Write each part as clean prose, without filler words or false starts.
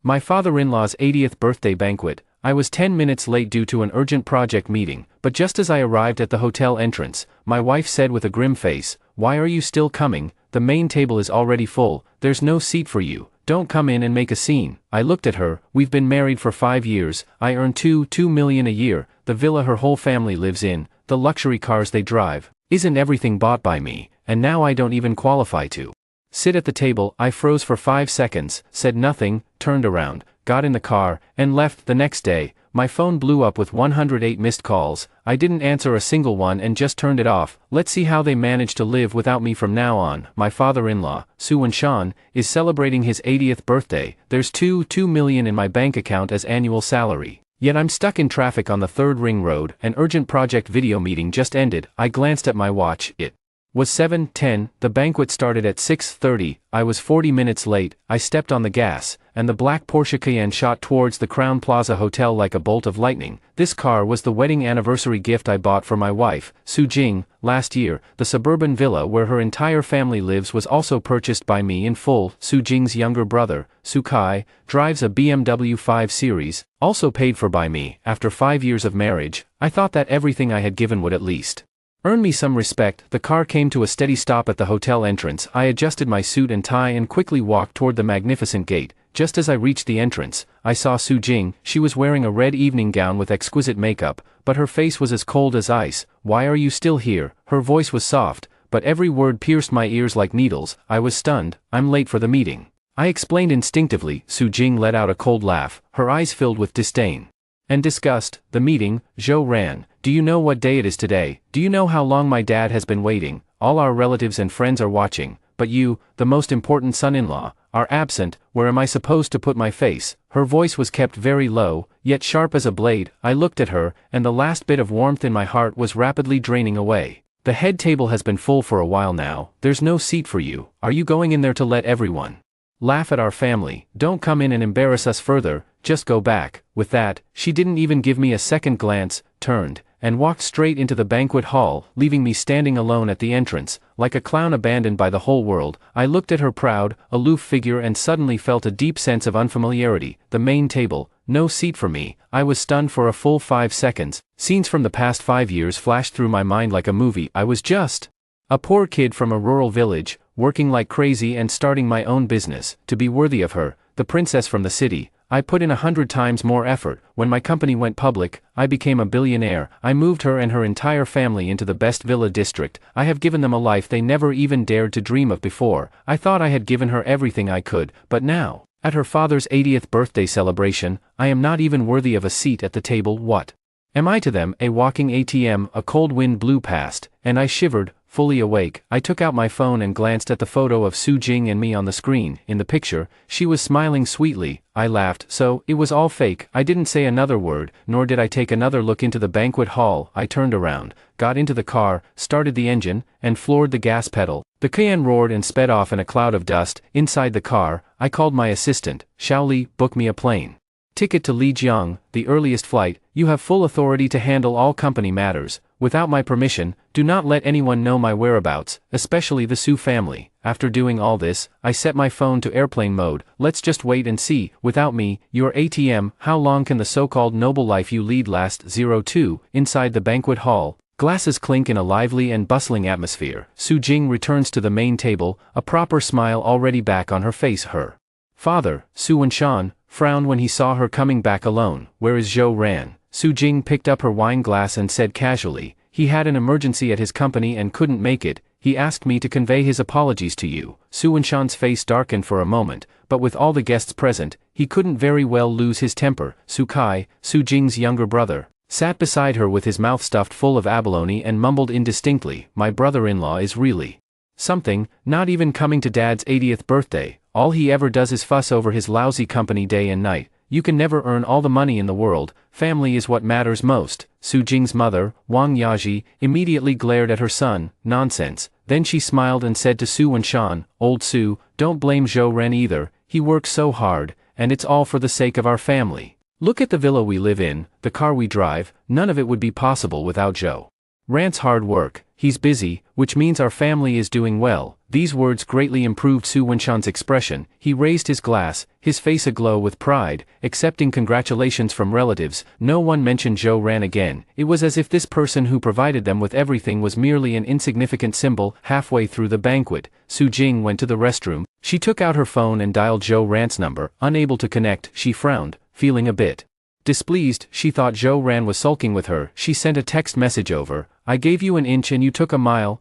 My father-in-law's 80th birthday banquet. I was 10 minutes late due to an urgent project meeting, but just as I arrived at the hotel entrance, my wife said with a grim face, "Why are you still coming? The main table is already full, there's no seat for you, don't come in and make a scene." I looked at her. We've been married for 5 years, I earn $2 million a year, the villa her whole family lives in, the luxury cars they drive, isn't everything bought by me, and now I don't even qualify to sit at the table. I froze for 5 seconds, said nothing, turned around, got in the car, and left. The next day, my phone blew up with 108 missed calls. I didn't answer a single one and just turned it off. Let's see how they manage to live without me from now on. My father-in-law, Sean, is celebrating his 80th birthday. There's $2 million in my bank account as annual salary. Yet I'm stuck in traffic on the 3rd Ring Road. An urgent project video meeting just ended. I glanced at my watch. It was 7:10, the banquet started at 6:30, I was 40 minutes late. I stepped on the gas, and the black Porsche Cayenne shot towards the Crowne Plaza Hotel like a bolt of lightning. This car was the wedding anniversary gift I bought for my wife, Su Jing, last year. The suburban villa where her entire family lives was also purchased by me in full. Su Jing's younger brother, Su Kai, drives a BMW 5 Series, also paid for by me. After 5 years of marriage, I thought that everything I had given would at least earn me some respect. The car came to a steady stop at the hotel entrance. I adjusted my suit and tie and quickly walked toward the magnificent gate. Just as I reached the entrance, I saw Su Jing. She was wearing a red evening gown with exquisite makeup, but her face was as cold as ice. "Why are you still here?" Her voice was soft, but every word pierced my ears like needles. I was stunned. "I'm late for the meeting," I explained instinctively. Su Jing let out a cold laugh, her eyes filled with disdain and disgust. "The meeting, Zhou Ran. Do you know what day it is today? Do you know how long my dad has been waiting? All our relatives and friends are watching, but you, the most important son-in-law, are absent. Where am I supposed to put my face?" Her voice was kept very low, yet sharp as a blade. I looked at her, and the last bit of warmth in my heart was rapidly draining away. "The head table has been full for a while now. There's no seat for you. Are you going in there to let everyone laugh at our family? Don't come in and embarrass us further, just go back." With that, she didn't even give me a second glance, turned, and walked straight into the banquet hall, leaving me standing alone at the entrance, like a clown abandoned by the whole world. I looked at her proud, aloof figure and suddenly felt a deep sense of unfamiliarity. The main table, no seat for me. I was stunned for a full 5 seconds. Scenes from the past 5 years flashed through my mind like a movie. I was just a poor kid from a rural village, working like crazy and starting my own business. To be worthy of her, the princess from the city, I put in 100 times more effort. When my company went public, I became a billionaire. I moved her and her entire family into the best villa district. I have given them a life they never even dared to dream of before. I thought I had given her everything I could, but now, at her father's 80th birthday celebration, I am not even worthy of a seat at the table. What am I to them? A walking ATM. A cold wind blew past, and I shivered. Fully awake, I took out my phone and glanced at the photo of Su Jing and me on the screen. In the picture, she was smiling sweetly. I laughed. So, it was all fake. I didn't say another word, nor did I take another look into the banquet hall. I turned around, got into the car, started the engine, and floored the gas pedal. The Cayenne roared and sped off in a cloud of dust. Inside the car, I called my assistant. "Shaoli, book me a plane ticket to Lijiang, the earliest flight. You have full authority to handle all company matters. Without my permission, do not let anyone know my whereabouts, especially the Su family." After doing all this, I set my phone to airplane mode. "Let's just wait and see. Without me, your ATM, how long can the so-called noble life you lead last?" 02. Inside the banquet hall, glasses clink in a lively and bustling atmosphere. Su Jing returns to the main table, a proper smile already back on her face. Her father, Sean, frowned when he saw her coming back alone. "Where is Zhou Ran?" Su Jing picked up her wine glass and said casually, "He had an emergency at his company and couldn't make it. He asked me to convey his apologies to you." Sean's face darkened for a moment, but with all the guests present, he couldn't very well lose his temper. Su Kai, Su Jing's younger brother, sat beside her with his mouth stuffed full of abalone and mumbled indistinctly, "My brother-in-law is really something, not even coming to Dad's 80th birthday. All he ever does is fuss over his lousy company day and night. You can never earn all the money in the world. Family is what matters most." Su Jing's mother, Wang Yaji, immediately glared at her son. "Nonsense." Then she smiled and said to Sean, "Old Su, don't blame Zhou Ren either. He works so hard, and it's all for the sake of our family. Look at the villa we live in, the car we drive. None of it would be possible without Zhou Rant's hard work. He's busy, which means our family is doing well. These words greatly improved Su Wenshan's expression. He raised his glass, his face aglow with pride, accepting congratulations from relatives. No one mentioned Zhou Ran again. It was as if this person who provided them with everything was merely an insignificant symbol. Halfway through the banquet, Su Jing went to the restroom. She took out her phone and dialed Zhou Ran's number. Unable to connect, she frowned, feeling a bit displeased. She thought Zhou Ran was sulking with her. She sent a text message over. I gave you an inch and you took a mile.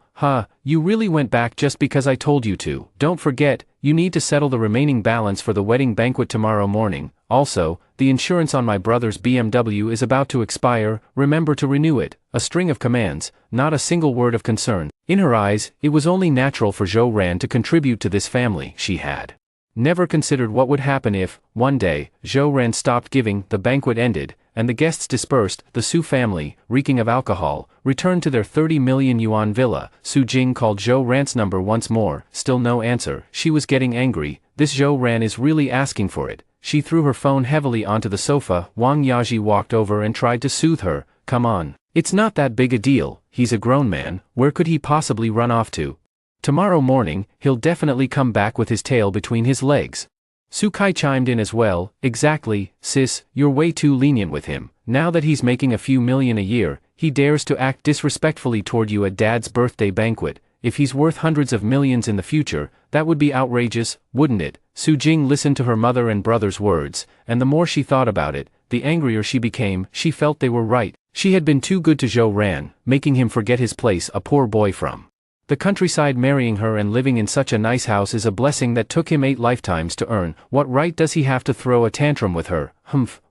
You really went back just because I told you to. Don't forget, you need to settle the remaining balance for the wedding banquet tomorrow morning. Also, the insurance on my brother's BMW is about to expire. Remember to renew it. A string of commands, not a single word of concern. In her eyes, it was only natural for Zhou Ran to contribute to this family. She had never considered what would happen if, one day, Zhou Ran stopped giving. The banquet ended, and the guests dispersed. The Su family, reeking of alcohol, returned to their 30 million yuan villa. Su Jing called Zhou Ran's number once more, still no answer. She was getting angry. This Zhou Ran is really asking for it. She threw her phone heavily onto the sofa. Wang Yaji walked over and tried to soothe her. Come on. It's not that big a deal. He's a grown man. Where could he possibly run off to? Tomorrow morning, he'll definitely come back with his tail between his legs. Su Kai chimed in as well. Exactly, sis, you're way too lenient with him. Now that he's making a few million a year, he dares to act disrespectfully toward you at Dad's birthday banquet. If he's worth hundreds of millions in the future, that would be outrageous, wouldn't it? Su Jing listened to her mother and brother's words, and the more she thought about it, the angrier she became. She felt they were right. She had been too good to Zhou Ran, making him forget his place, a poor boy from the countryside. Marrying her and living in such a nice house is a blessing that took him 8 lifetimes to earn. What right does he have to throw a tantrum with her?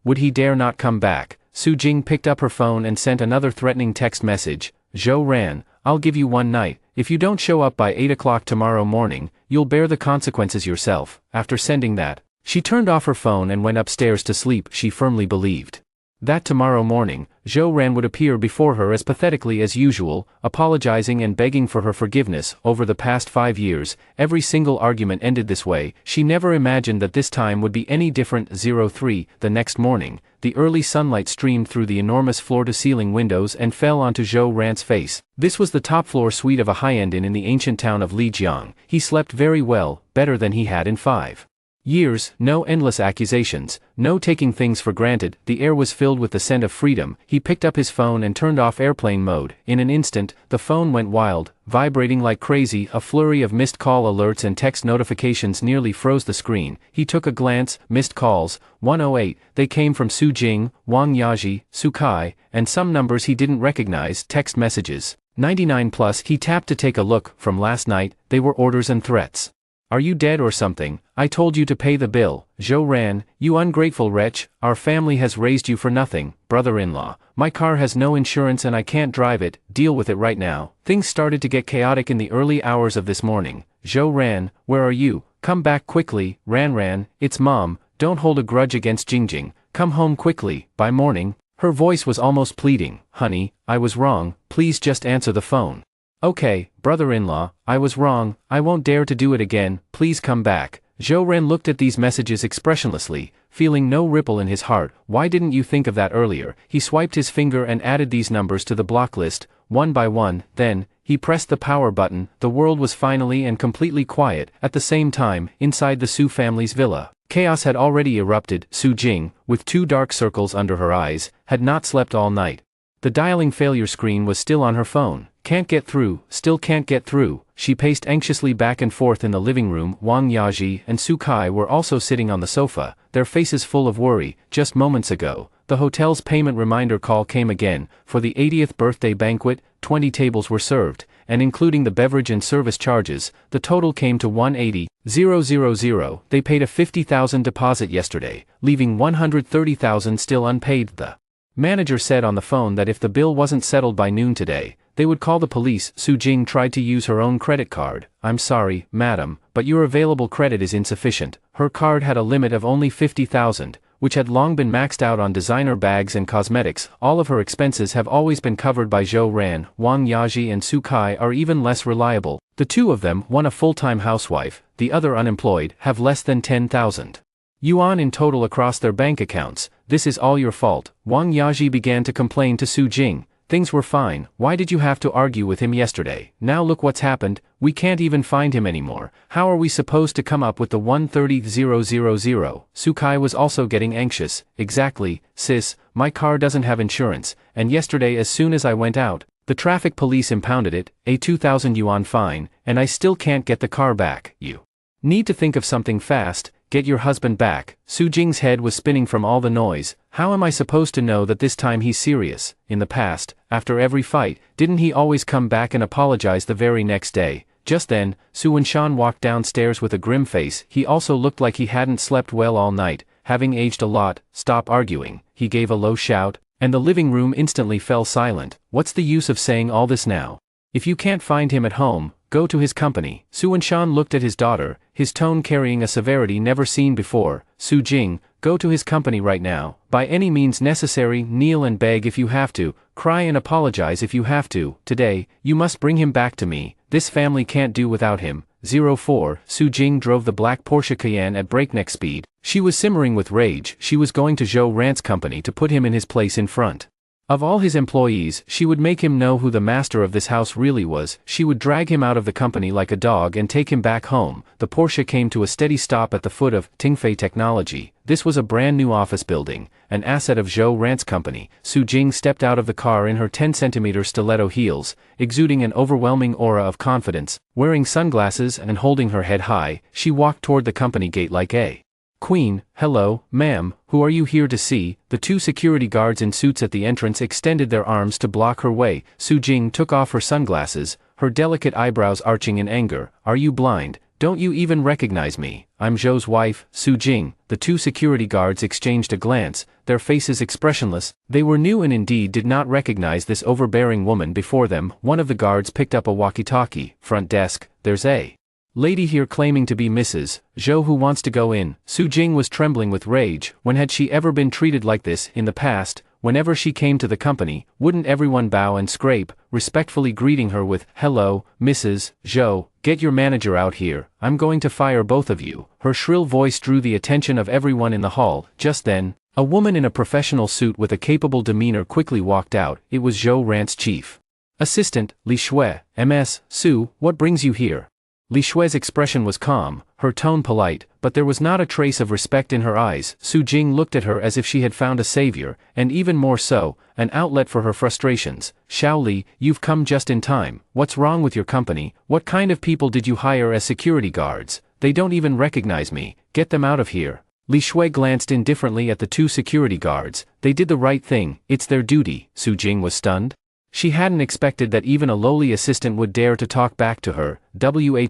Would he dare not come back? Su Jing picked up her phone and sent another threatening text message. Zhou Ran, I'll give you one night. If you don't show up by 8 o'clock tomorrow morning, you'll bear the consequences yourself. After sending that, she turned off her phone and went upstairs to sleep. She firmly believed that tomorrow morning, Zhou Ran would appear before her as pathetically as usual, apologizing and begging for her forgiveness. Over the past 5 years, every single argument ended this way. She never imagined that this time would be any different. 03. The next morning, the early sunlight streamed through the enormous floor-to-ceiling windows and fell onto Zhou Ran's face. This was the top-floor suite of a high-end inn in the ancient town of Lijiang. He slept very well, better than he had in 5 years. No endless accusations, no taking things for granted. The air was filled with the scent of freedom. He picked up his phone and turned off airplane mode. In an instant, the phone went wild, vibrating like crazy. A flurry of missed call alerts and text notifications nearly froze the screen. He took a glance. Missed calls, 108. They came from Su Jing, Wang Yaji, Su Kai, and some numbers he didn't recognize. Text messages, 99 plus. He tapped to take a look. From last night, they were orders and threats. Are you dead or something? I told you to pay the bill. Zhou Ran, you ungrateful wretch, our family has raised you for nothing. Brother-in-law, my car has no insurance and I can't drive it. Deal with it right now. Things started to get chaotic in the early hours of this morning. Zhou Ran, where are you? Come back quickly. Ran, it's Mom. Don't hold a grudge against Jingjing. Come home quickly. By morning. Her voice was almost pleading. Honey, I was wrong. Please just answer the phone. Okay, brother-in-law, I was wrong. I won't dare to do it again. Please come back. Zhou Ran looked at these messages expressionlessly, feeling no ripple in his heart. Why didn't you think of that earlier? He swiped his finger and added these numbers to the block list, one by one. Then, he pressed the power button. The world was finally and completely quiet. At the same time, inside the Su family's villa, chaos had already erupted. Su Jing, with 2 dark circles under her eyes, had not slept all night. The dialing failure screen was still on her phone. Can't get through, still can't get through. She paced anxiously back and forth in the living room. Wang Yaji and Su Kai were also sitting on the sofa, their faces full of worry. Just moments ago, the hotel's payment reminder call came again. For the 80th birthday banquet, 20 tables were served, and including the beverage and service charges, the total came to 180,000. They paid a 50,000 deposit yesterday, leaving 130,000 still unpaid. The manager said on the phone that if the bill wasn't settled by noon today, they would call the police. Su Jing tried to use her own credit card. I'm sorry, madam, but your available credit is insufficient. Her card had a limit of only 50,000, which had long been maxed out on designer bags and cosmetics. All of her expenses have always been covered by Zhou Ran. Wang Yaji and Su Kai are even less reliable. The two of them, one a full-time housewife, the other unemployed, have less than 10,000 yuan in total across their bank accounts. This is all your fault. Wang Yaji began to complain to Su Jing. Things were fine. Why did you have to argue with him yesterday? Now look what's happened. We can't even find him anymore. How are we supposed to come up with the 130,000? Sukai was also getting anxious. Exactly, sis, my car doesn't have insurance, and yesterday as soon as I went out, the traffic police impounded it, a 2,000 yuan fine, and I still can't get the car back. You need to think of something fast. Get your husband back. Su Jing's head was spinning from all the noise. How am I supposed to know that this time he's serious? In the past, after every fight, didn't he always come back and apologize the very next day? Just then, Su Wenshan walked downstairs with a grim face. He also looked like he hadn't slept well all night, having aged a lot. Stop arguing, he gave a low shout, and the living room instantly fell silent. What's the use of saying all this now? If you can't find him at home, go to his company. Su Wenshan looked at his daughter, his tone carrying a severity never seen before. Su Jing, go to his company right now. By any means necessary, kneel and beg if you have to, cry and apologize if you have to. Today, you must bring him back to me. This family can't do without him. 04. Su Jing drove the black Porsche Cayenne at breakneck speed. She was simmering with rage. She was going to Zhou Ran's company to put him in his place in front of all his employees. She would make him know who the master of this house really was. She would drag him out of the company like a dog and take him back home. The Porsche came to a steady stop at the foot of Tingfei Technology. This was a brand new office building, an asset of Zhou Ran's company. Su Jing stepped out of the car in her 10-centimeter stiletto heels, exuding an overwhelming aura of confidence. Wearing sunglasses and holding her head high, she walked toward the company gate like a queen. Hello, ma'am, who are you here to see? The two security guards in suits at the entrance extended their arms to block her way. Su Jing took off her sunglasses, her delicate eyebrows arching in anger. Are you blind? Don't you even recognize me? I'm Zhou's wife, Su Jing. The two security guards exchanged a glance, their faces expressionless. They were new and indeed did not recognize this overbearing woman before them. One of the guards picked up a walkie-talkie. Front desk, there's a lady here claiming to be Mrs. Zhou who wants to go in. Su Jing was trembling with rage. When had she ever been treated like this in the past? Whenever she came to the company, wouldn't everyone bow and scrape, respectfully greeting her with, "Hello, Mrs. Zhou, get your manager out here, I'm going to fire both of you." Her shrill voice drew the attention of everyone in the hall. Just then, a woman in a professional suit with a capable demeanor quickly walked out. It was Zhou Ran's chief assistant, Li Shui. "Ms. Su, what brings you here?" Li Shui's expression was calm, her tone polite, but there was not a trace of respect in her eyes. Su Jing looked at her as if she had found a savior, and even more so, an outlet for her frustrations. "Xiao Li, you've come just in time. What's wrong with your company? What kind of people did you hire as security guards? They don't even recognize me. Get them out of here." Li Shui glanced indifferently at the two security guards. They did the right thing, it's their duty. Su Jing was stunned. She hadn't expected that even a lowly assistant would dare to talk back to her.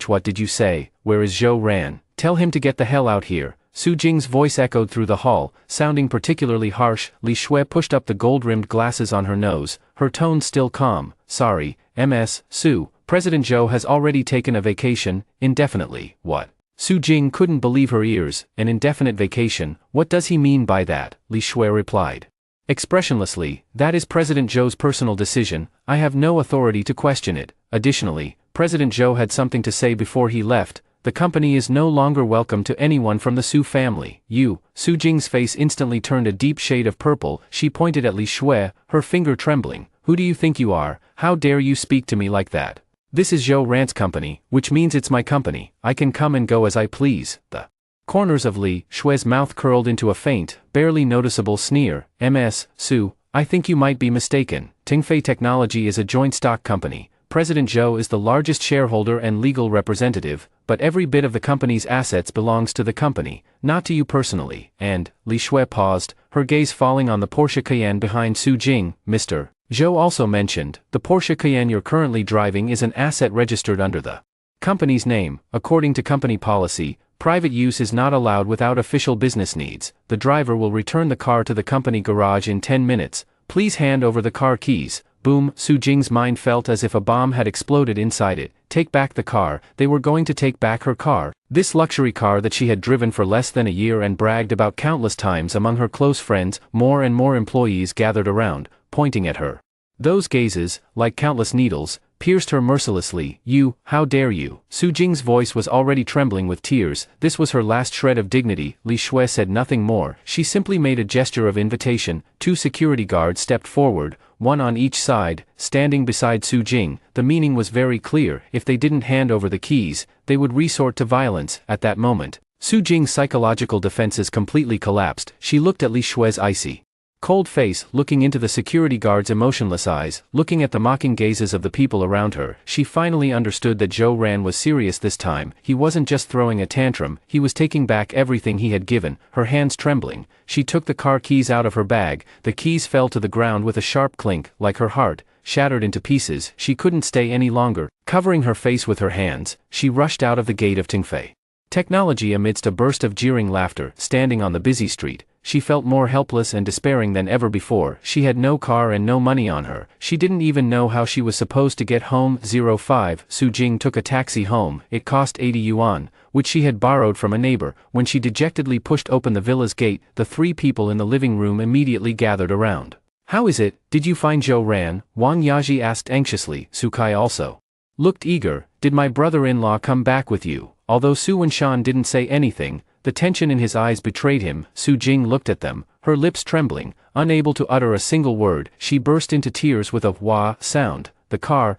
What did you say? Where is Zhou Ran? Tell him to get the hell out here." Su Jing's voice echoed through the hall, sounding particularly harsh. Li Shui pushed up the gold-rimmed glasses on her nose, her tone still calm. "Sorry, Ms. Su, President Zhou has already taken a vacation, indefinitely." "What?" Su Jing couldn't believe her ears. "An indefinite vacation? What does he mean by that?" Li Shui replied expressionlessly, "That is President Zhou's personal decision, I have no authority to question it. Additionally, President Zhou had something to say before he left. The company is no longer welcome to anyone from the Su family." "You." Su Jing's face instantly turned a deep shade of purple. She pointed at Li Shui, her finger trembling. "Who do you think you are? How dare you speak to me like that? This is Zhou Ran's company, which means it's my company. I can come and go as I please." The corners of Li Shui's mouth curled into a faint, barely noticeable sneer. "Ms. Su, I think you might be mistaken. Tingfei Technology is a joint stock company. President Zhou is the largest shareholder and legal representative, but every bit of the company's assets belongs to the company, not to you personally." And, Li Shui paused, her gaze falling on the Porsche Cayenne behind Su Jing. "Mr. Zhou also mentioned, the Porsche Cayenne you're currently driving is an asset registered under the company's name. According to company policy, private use is not allowed without official business needs. The driver will return the car to the company garage in 10 minutes. Please hand over the car keys." Boom! Su Jing's mind felt as if a bomb had exploded inside it. Take back the car. They were going to take back her car. This luxury car that she had driven for less than a year and bragged about countless times among her close friends. More and more employees gathered around, pointing at her. Those gazes, like countless needles, pierced her mercilessly. "You, how dare you?" Su Jing's voice was already trembling with tears. This was her last shred of dignity. Li Shui said nothing more. She simply made a gesture of invitation. Two security guards stepped forward, one on each side, standing beside Su Jing. The meaning was very clear: if they didn't hand over the keys, they would resort to violence. At that moment, Su Jing's psychological defenses completely collapsed. She looked at Li Shui's icy, cold face, looking into the security guard's emotionless eyes, looking at the mocking gazes of the people around her. She finally understood that Zhou Ran was serious this time. He wasn't just throwing a tantrum, he was taking back everything he had given. Her hands trembling, she took the car keys out of her bag. The keys fell to the ground with a sharp clink, like her heart, shattered into pieces. She couldn't stay any longer. Covering her face with her hands, she rushed out of the gate of Tingfei Technology amidst a burst of jeering laughter. Standing on the busy street, she felt more helpless and despairing than ever before. She had no car and no money on her. She didn't even know how she was supposed to get home. 05 Su Jing took a taxi home. It cost 80 yuan, which she had borrowed from a neighbor. When she dejectedly pushed open the villa's gate, the three people in the living room immediately gathered around. "How is it? Did you find Zhou Ran?" Wang Yaji asked anxiously. Su Kai also looked eager. "Did my brother-in-law come back with you?" Although Su Wenshan didn't say anything, the tension in his eyes betrayed him. Su Jing looked at them, her lips trembling, unable to utter a single word. She burst into tears with a wah sound. The car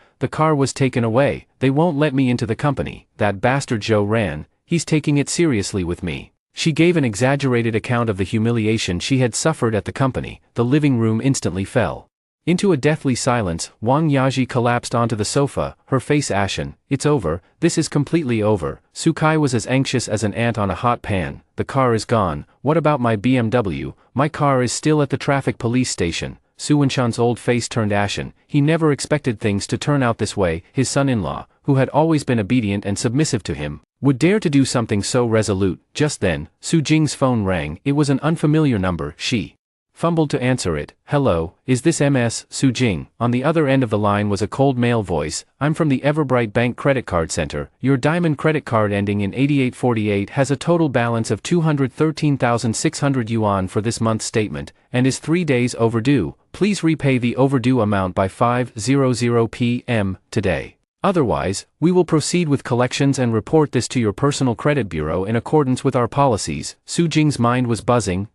was taken away. "They won't let me into the company. That bastard Zhou Ran, he's taking it seriously with me." She gave an exaggerated account of the humiliation she had suffered at the company. The living room instantly fell into a deathly silence. Wang Yaji collapsed onto the sofa, her face ashen. "It's over, this is completely over." Su Kai was as anxious as an ant on a hot pan. "The car is gone. What about my BMW? My car is still at the traffic police station." Su Wenshan's old face turned ashen. He never expected things to turn out this way. His son-in-law, who had always been obedient and submissive to him, would dare to do something so resolute. Just then, Su Jing's phone rang. It was an unfamiliar number. She fumbled to answer it. "Hello, is this MS Su Jing?" On the other end of the line was a cold male voice. "I'm from the Everbright Bank Credit Card Center. Your diamond credit card ending in 8848 has a total balance of 213,600 yuan for this month's statement, and is 3 days overdue. Please repay the overdue amount by 5:00 p.m. today. Otherwise, we will proceed with collections and report this to your personal credit bureau in accordance with our policies." Su Jing's mind was buzzing.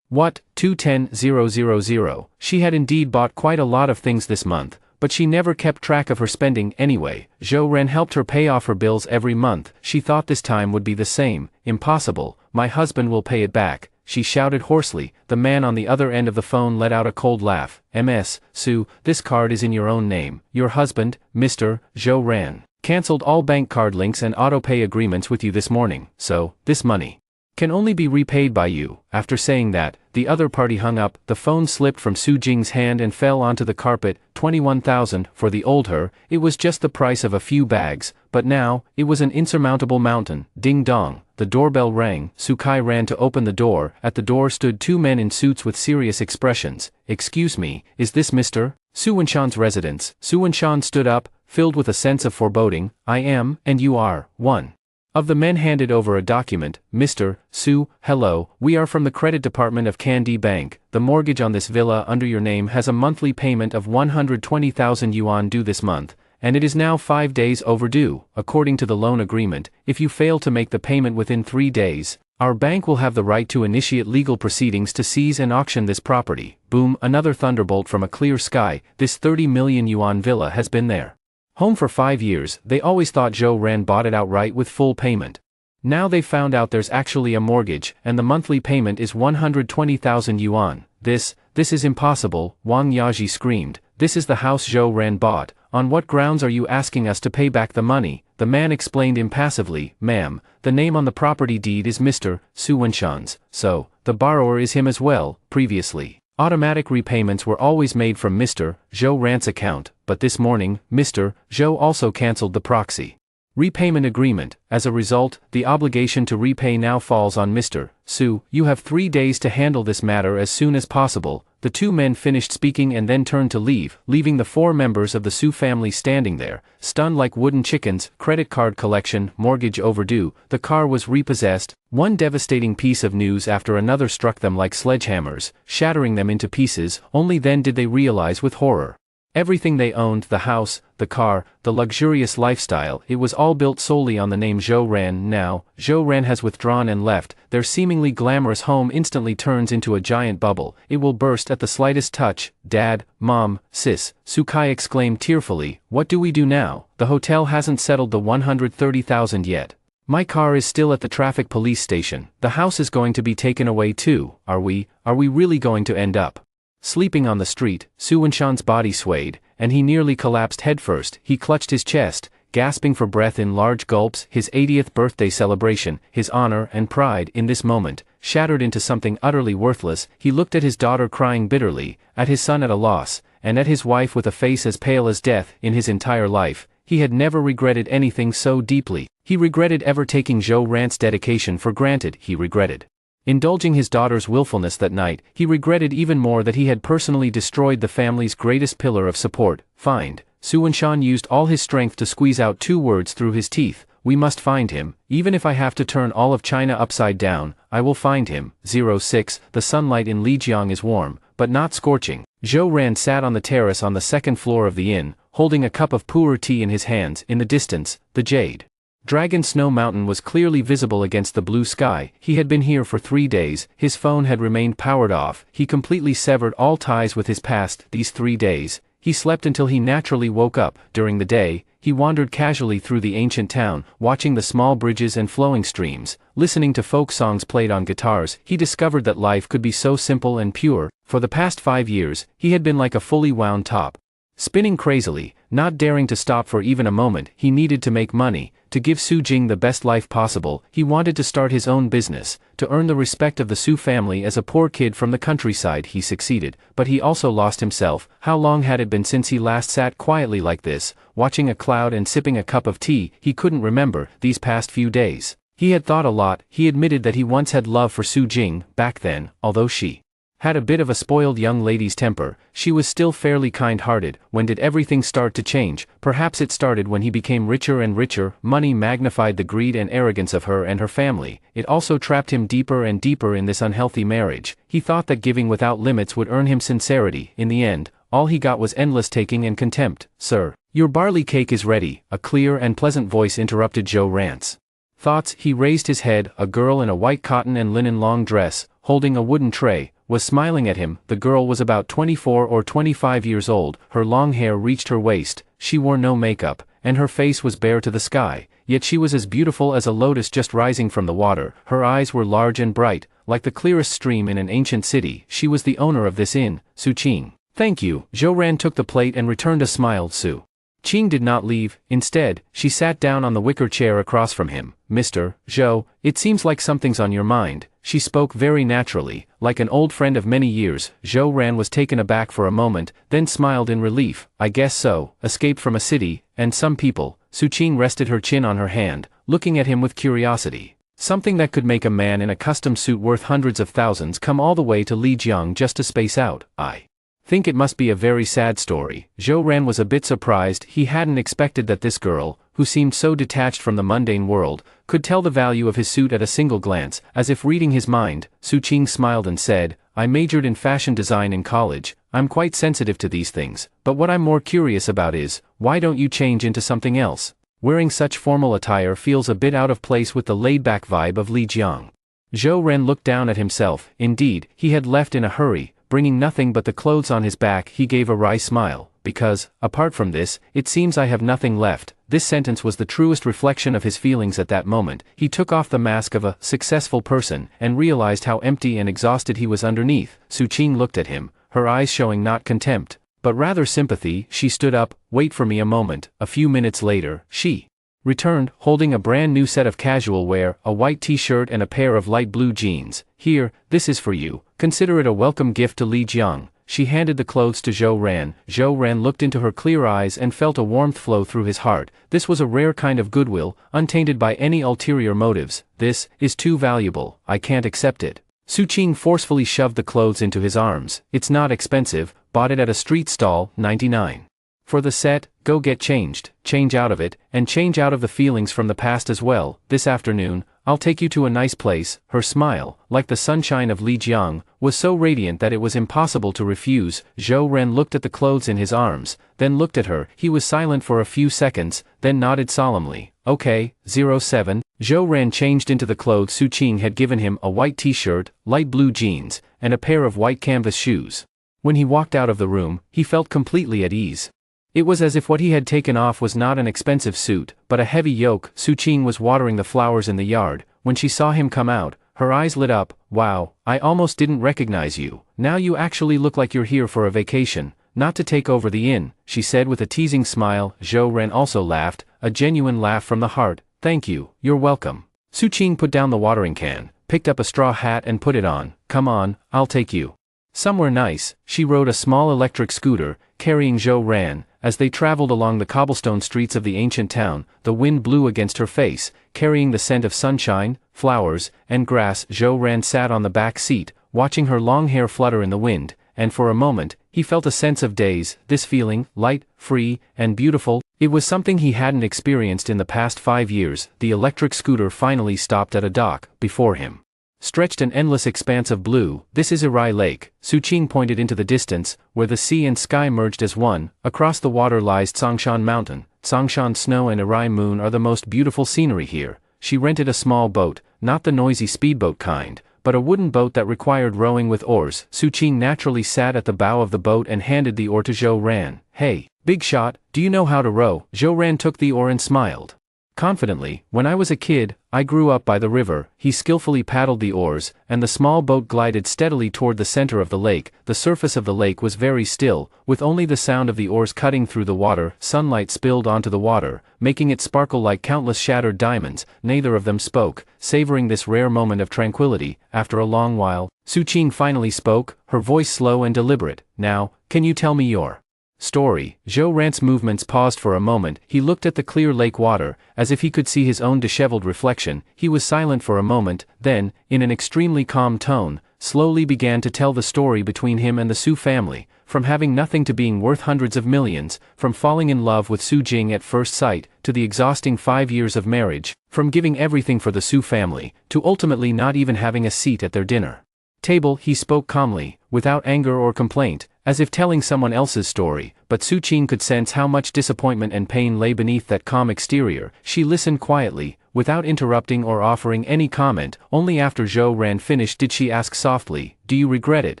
What? 210,000. She had indeed bought quite a lot of things this month, but she never kept track of her spending anyway. Zhou Ren helped her pay off her bills every month. She thought this time would be the same. "Impossible, my husband will pay it back," she shouted hoarsely. The man on the other end of the phone let out a cold laugh. "MS, Su, this card is in your own name. Your husband, Mr. Zhou Ran, cancelled all bank card links and auto-pay agreements with you this morning, so this money can only be repaid by you." After saying that, the other party hung up. The phone slipped from Su Jing's hand and fell onto the carpet. 21,000 for the old her. It was just the price of a few bags, but now, it was an insurmountable mountain. Ding dong. The doorbell rang. Su Kai ran to open the door. At the door stood two men in suits with serious expressions. "Excuse me, is this Mr. Su Wenshan's residence?" Su Wenshan stood up, filled with a sense of foreboding. "I am, and you are." One of the men handed over a document. "Mr. Su, hello, we are from the credit department of Kandi Bank. The mortgage on this villa under your name has a monthly payment of 120,000 yuan due this month, and it is now 5 days overdue. According to the loan agreement, if you fail to make the payment within 3 days, our bank will have the right to initiate legal proceedings to seize and auction this property." Boom, another thunderbolt from a clear sky. This 30 million yuan villa has been there home for 5 years. They always thought Zhou Ran bought it outright with full payment. Now they found out there's actually a mortgage, and the monthly payment is 120,000 yuan. This is impossible," Wang Yaji screamed. "This is the house Zhou Ran bought. On what grounds are you asking us to pay back the money?" The man explained impassively. "Ma'am, the name on the property deed is Mr. Su Wenshan's, so the borrower is him as well. Previously, automatic repayments were always made from Mr. Zhou Ran's account, but this morning, Mr. Zhou also cancelled the proxy repayment agreement. As a result, the obligation to repay now falls on Mr. Su. You have 3 days to handle this matter as soon as possible." The two men finished speaking and then turned to leave, leaving the 4 members of the Su family standing there, stunned like wooden chickens. Credit card collection, mortgage overdue, the car was repossessed. One devastating piece of news after another struck them like sledgehammers, shattering them into pieces. Only then did they realize with horror Everything they owned, the house, the car, the luxurious lifestyle, it was all built solely on the name Zhou Ran. Now, Zhou Ran has withdrawn and left, their seemingly glamorous home instantly turns into a giant bubble. It will burst at the slightest touch. Dad, Mom, Sis, Sukai exclaimed tearfully, what do we do now? The hotel hasn't settled the 130,000 yet. My car is still at the traffic police station. The house is going to be taken away too. Are we really going to end up sleeping on the street? Su Wenshan's body swayed, and he nearly collapsed headfirst. He clutched his chest, gasping for breath in large gulps. His 80th birthday celebration, his honor and pride in this moment, shattered into something utterly worthless. He looked at his daughter crying bitterly, at his son at a loss, and at his wife with a face as pale as death. In his entire life, he had never regretted anything so deeply. He regretted ever taking Zhou Ran's dedication for granted. He regretted indulging his daughter's willfulness that night. He regretted even more that he had personally destroyed the family's greatest pillar of support. Find. Su Wenshan used all his strength to squeeze out 2 words through his teeth. We must find him. Even if I have to turn all of China upside down, I will find him. 06. The sunlight in Lijiang is warm, but not scorching. Zhou Ran sat on the terrace on the 2nd floor of the inn, holding a cup of pu'er tea in his hands. In the distance, the jade Dragon Snow Mountain was clearly visible against the blue sky. He had been here for 3 days. His phone had remained powered off. He completely severed all ties with his past. These 3 days, he slept until he naturally woke up. During the day, he wandered casually through the ancient town, watching the small bridges and flowing streams, listening to folk songs played on guitars. He discovered that life could be so simple and pure. For the past 5 years, he had been like a fully wound top, spinning crazily, not daring to stop for even a moment. He needed to make money, to give Su Jing the best life possible. He wanted to start his own business, to earn the respect of the Su family. As a poor kid from the countryside, he succeeded, but he also lost himself. How long had it been since he last sat quietly like this, watching a cloud and sipping a cup of tea? He couldn't remember. These past few days, he had thought a lot. He admitted that he once had love for Su Jing. Back then, although she had a bit of a spoiled young lady's temper, she was still fairly kind-hearted. When did everything start to change? Perhaps it started when he became richer and richer. Money magnified the greed and arrogance of her and her family. It also trapped him deeper and deeper in this unhealthy marriage. He thought that giving without limits would earn him sincerity. In the end, all he got was endless taking and contempt. Sir, your barley cake is ready. A clear and pleasant voice interrupted Zhou Ran's thoughts. He raised his head. A girl in a white cotton and linen long dress, holding a wooden tray, was smiling at him. The girl was about 24 or 25 years old. Her long hair reached her waist. She wore no makeup, and her face was bare to the sky. Yet she was as beautiful as a lotus just rising from the water. Her eyes were large and bright, like the clearest stream in an ancient city. She was the owner of this inn, Su Qing. Thank you. Zhou Ran took the plate and returned a smile. Su Qing did not leave. Instead, she sat down on the wicker chair across from him. Mr. Zhou, it seems like something's on your mind. She spoke very naturally, like an old friend of many years. Zhou Ran was taken aback for a moment, then smiled in relief. I guess so. Escaped from a city, and some people. Su Qing rested her chin on her hand, looking at him with curiosity. Something that could make a man in a custom suit worth hundreds of thousands come all the way to Lijiang just to space out. I think it must be a very sad story. Zhou Ran was a bit surprised. He hadn't expected that this girl, who seemed so detached from the mundane world, could tell the value of his suit at a single glance. As if reading his mind, Su Qing smiled and said, I majored in fashion design in college. I'm quite sensitive to these things, but what I'm more curious about is, why don't you change into something else? Wearing such formal attire feels a bit out of place with the laid-back vibe of Lijiang. Zhou Ran looked down at himself. Indeed, he had left in a hurry, bringing nothing but the clothes on his back. He gave a wry smile. Because, apart from this, it seems I have nothing left. This sentence was the truest reflection of his feelings at that moment. He took off the mask of a successful person and realized how empty and exhausted he was underneath. Su Qing looked at him, her eyes showing not contempt, but rather sympathy. She stood up. Wait for me a moment. A few minutes later, she returned, holding a brand new set of casual wear, a white t-shirt and a pair of light blue jeans. Here, this is for you. Consider it a welcome gift to Lijiang. She handed the clothes to Zhou Ran. Zhou Ran looked into her clear eyes and felt a warmth flow through his heart. This was a rare kind of goodwill, untainted by any ulterior motives. This is too valuable. I can't accept it. Su Qing forcefully shoved the clothes into his arms. It's not expensive, bought it at a street stall, 99. For the set, go get changed, change out of it, and change out of the feelings from the past as well. This afternoon, I'll take you to a nice place." Her smile, like the sunshine of Lijiang, was so radiant that it was impossible to refuse. Zhou Ren looked at the clothes in his arms, then looked at her. He was silent for a few seconds, then nodded solemnly. "Okay, 07. Zhou Ren changed into the clothes Su Qing had given him, a white t-shirt, light blue jeans, and a pair of white canvas shoes. When he walked out of the room, he felt completely at ease. It was as if what he had taken off was not an expensive suit, but a heavy yoke. Su Qing was watering the flowers in the yard. When she saw him come out, her eyes lit up. "Wow, I almost didn't recognize you. Now you actually look like you're here for a vacation, not to take over the inn," she said with a teasing smile. Zhou Ren also laughed, a genuine laugh from the heart. "Thank you, you're welcome." Su Qing put down the watering can, picked up a straw hat and put it on. "Come on, I'll take you somewhere nice." She rode a small electric scooter, carrying Zhou Ren. As they traveled along the cobblestone streets of the ancient town, the wind blew against her face, carrying the scent of sunshine, flowers, and grass. Zhou Ren sat on the back seat, watching her long hair flutter in the wind, and for a moment, he felt a sense of daze. This feeling, light, free, and beautiful, it was something he hadn't experienced in the past 5 years. The electric scooter finally stopped at a dock. Before him stretched an endless expanse of blue. "This is Irai Lake," Su Qing pointed into the distance, where the sea and sky merged as one. "Across the water lies Tsongshan Mountain. Tsongshan snow and Irai moon are the most beautiful scenery here." She rented a small boat, not the noisy speedboat kind, but a wooden boat that required rowing with oars. Su Qing naturally sat at the bow of the boat and handed the oar to Zhou Ren. "Hey, big shot, do you know how to row?" Zhou Ren took the oar and smiled confidently. "When I was a kid, I grew up by the river." He skillfully paddled the oars, and the small boat glided steadily toward the center of the lake. The surface of the lake was very still, with only the sound of the oars cutting through the water. Sunlight spilled onto the water, making it sparkle like countless shattered diamonds. Neither of them spoke, savoring this rare moment of tranquility. After a long while, Su Qing finally spoke, her voice slow and deliberate. "Now, can you tell me your story?" Zhou Ren's movements paused for a moment. He looked at the clear lake water, as if he could see his own disheveled reflection. He was silent for a moment, then, in an extremely calm tone, slowly began to tell the story between him and the Su family, from having nothing to being worth hundreds of millions, from falling in love with Su Jing at first sight, to the exhausting 5 years of marriage, from giving everything for the Su family, to ultimately not even having a seat at their dinner table. He spoke calmly, without anger or complaint, as if telling someone else's story, but Su Qing could sense how much disappointment and pain lay beneath that calm exterior. She listened quietly, without interrupting or offering any comment. Only after Zhou Ren finished did she ask softly, "Do you regret it?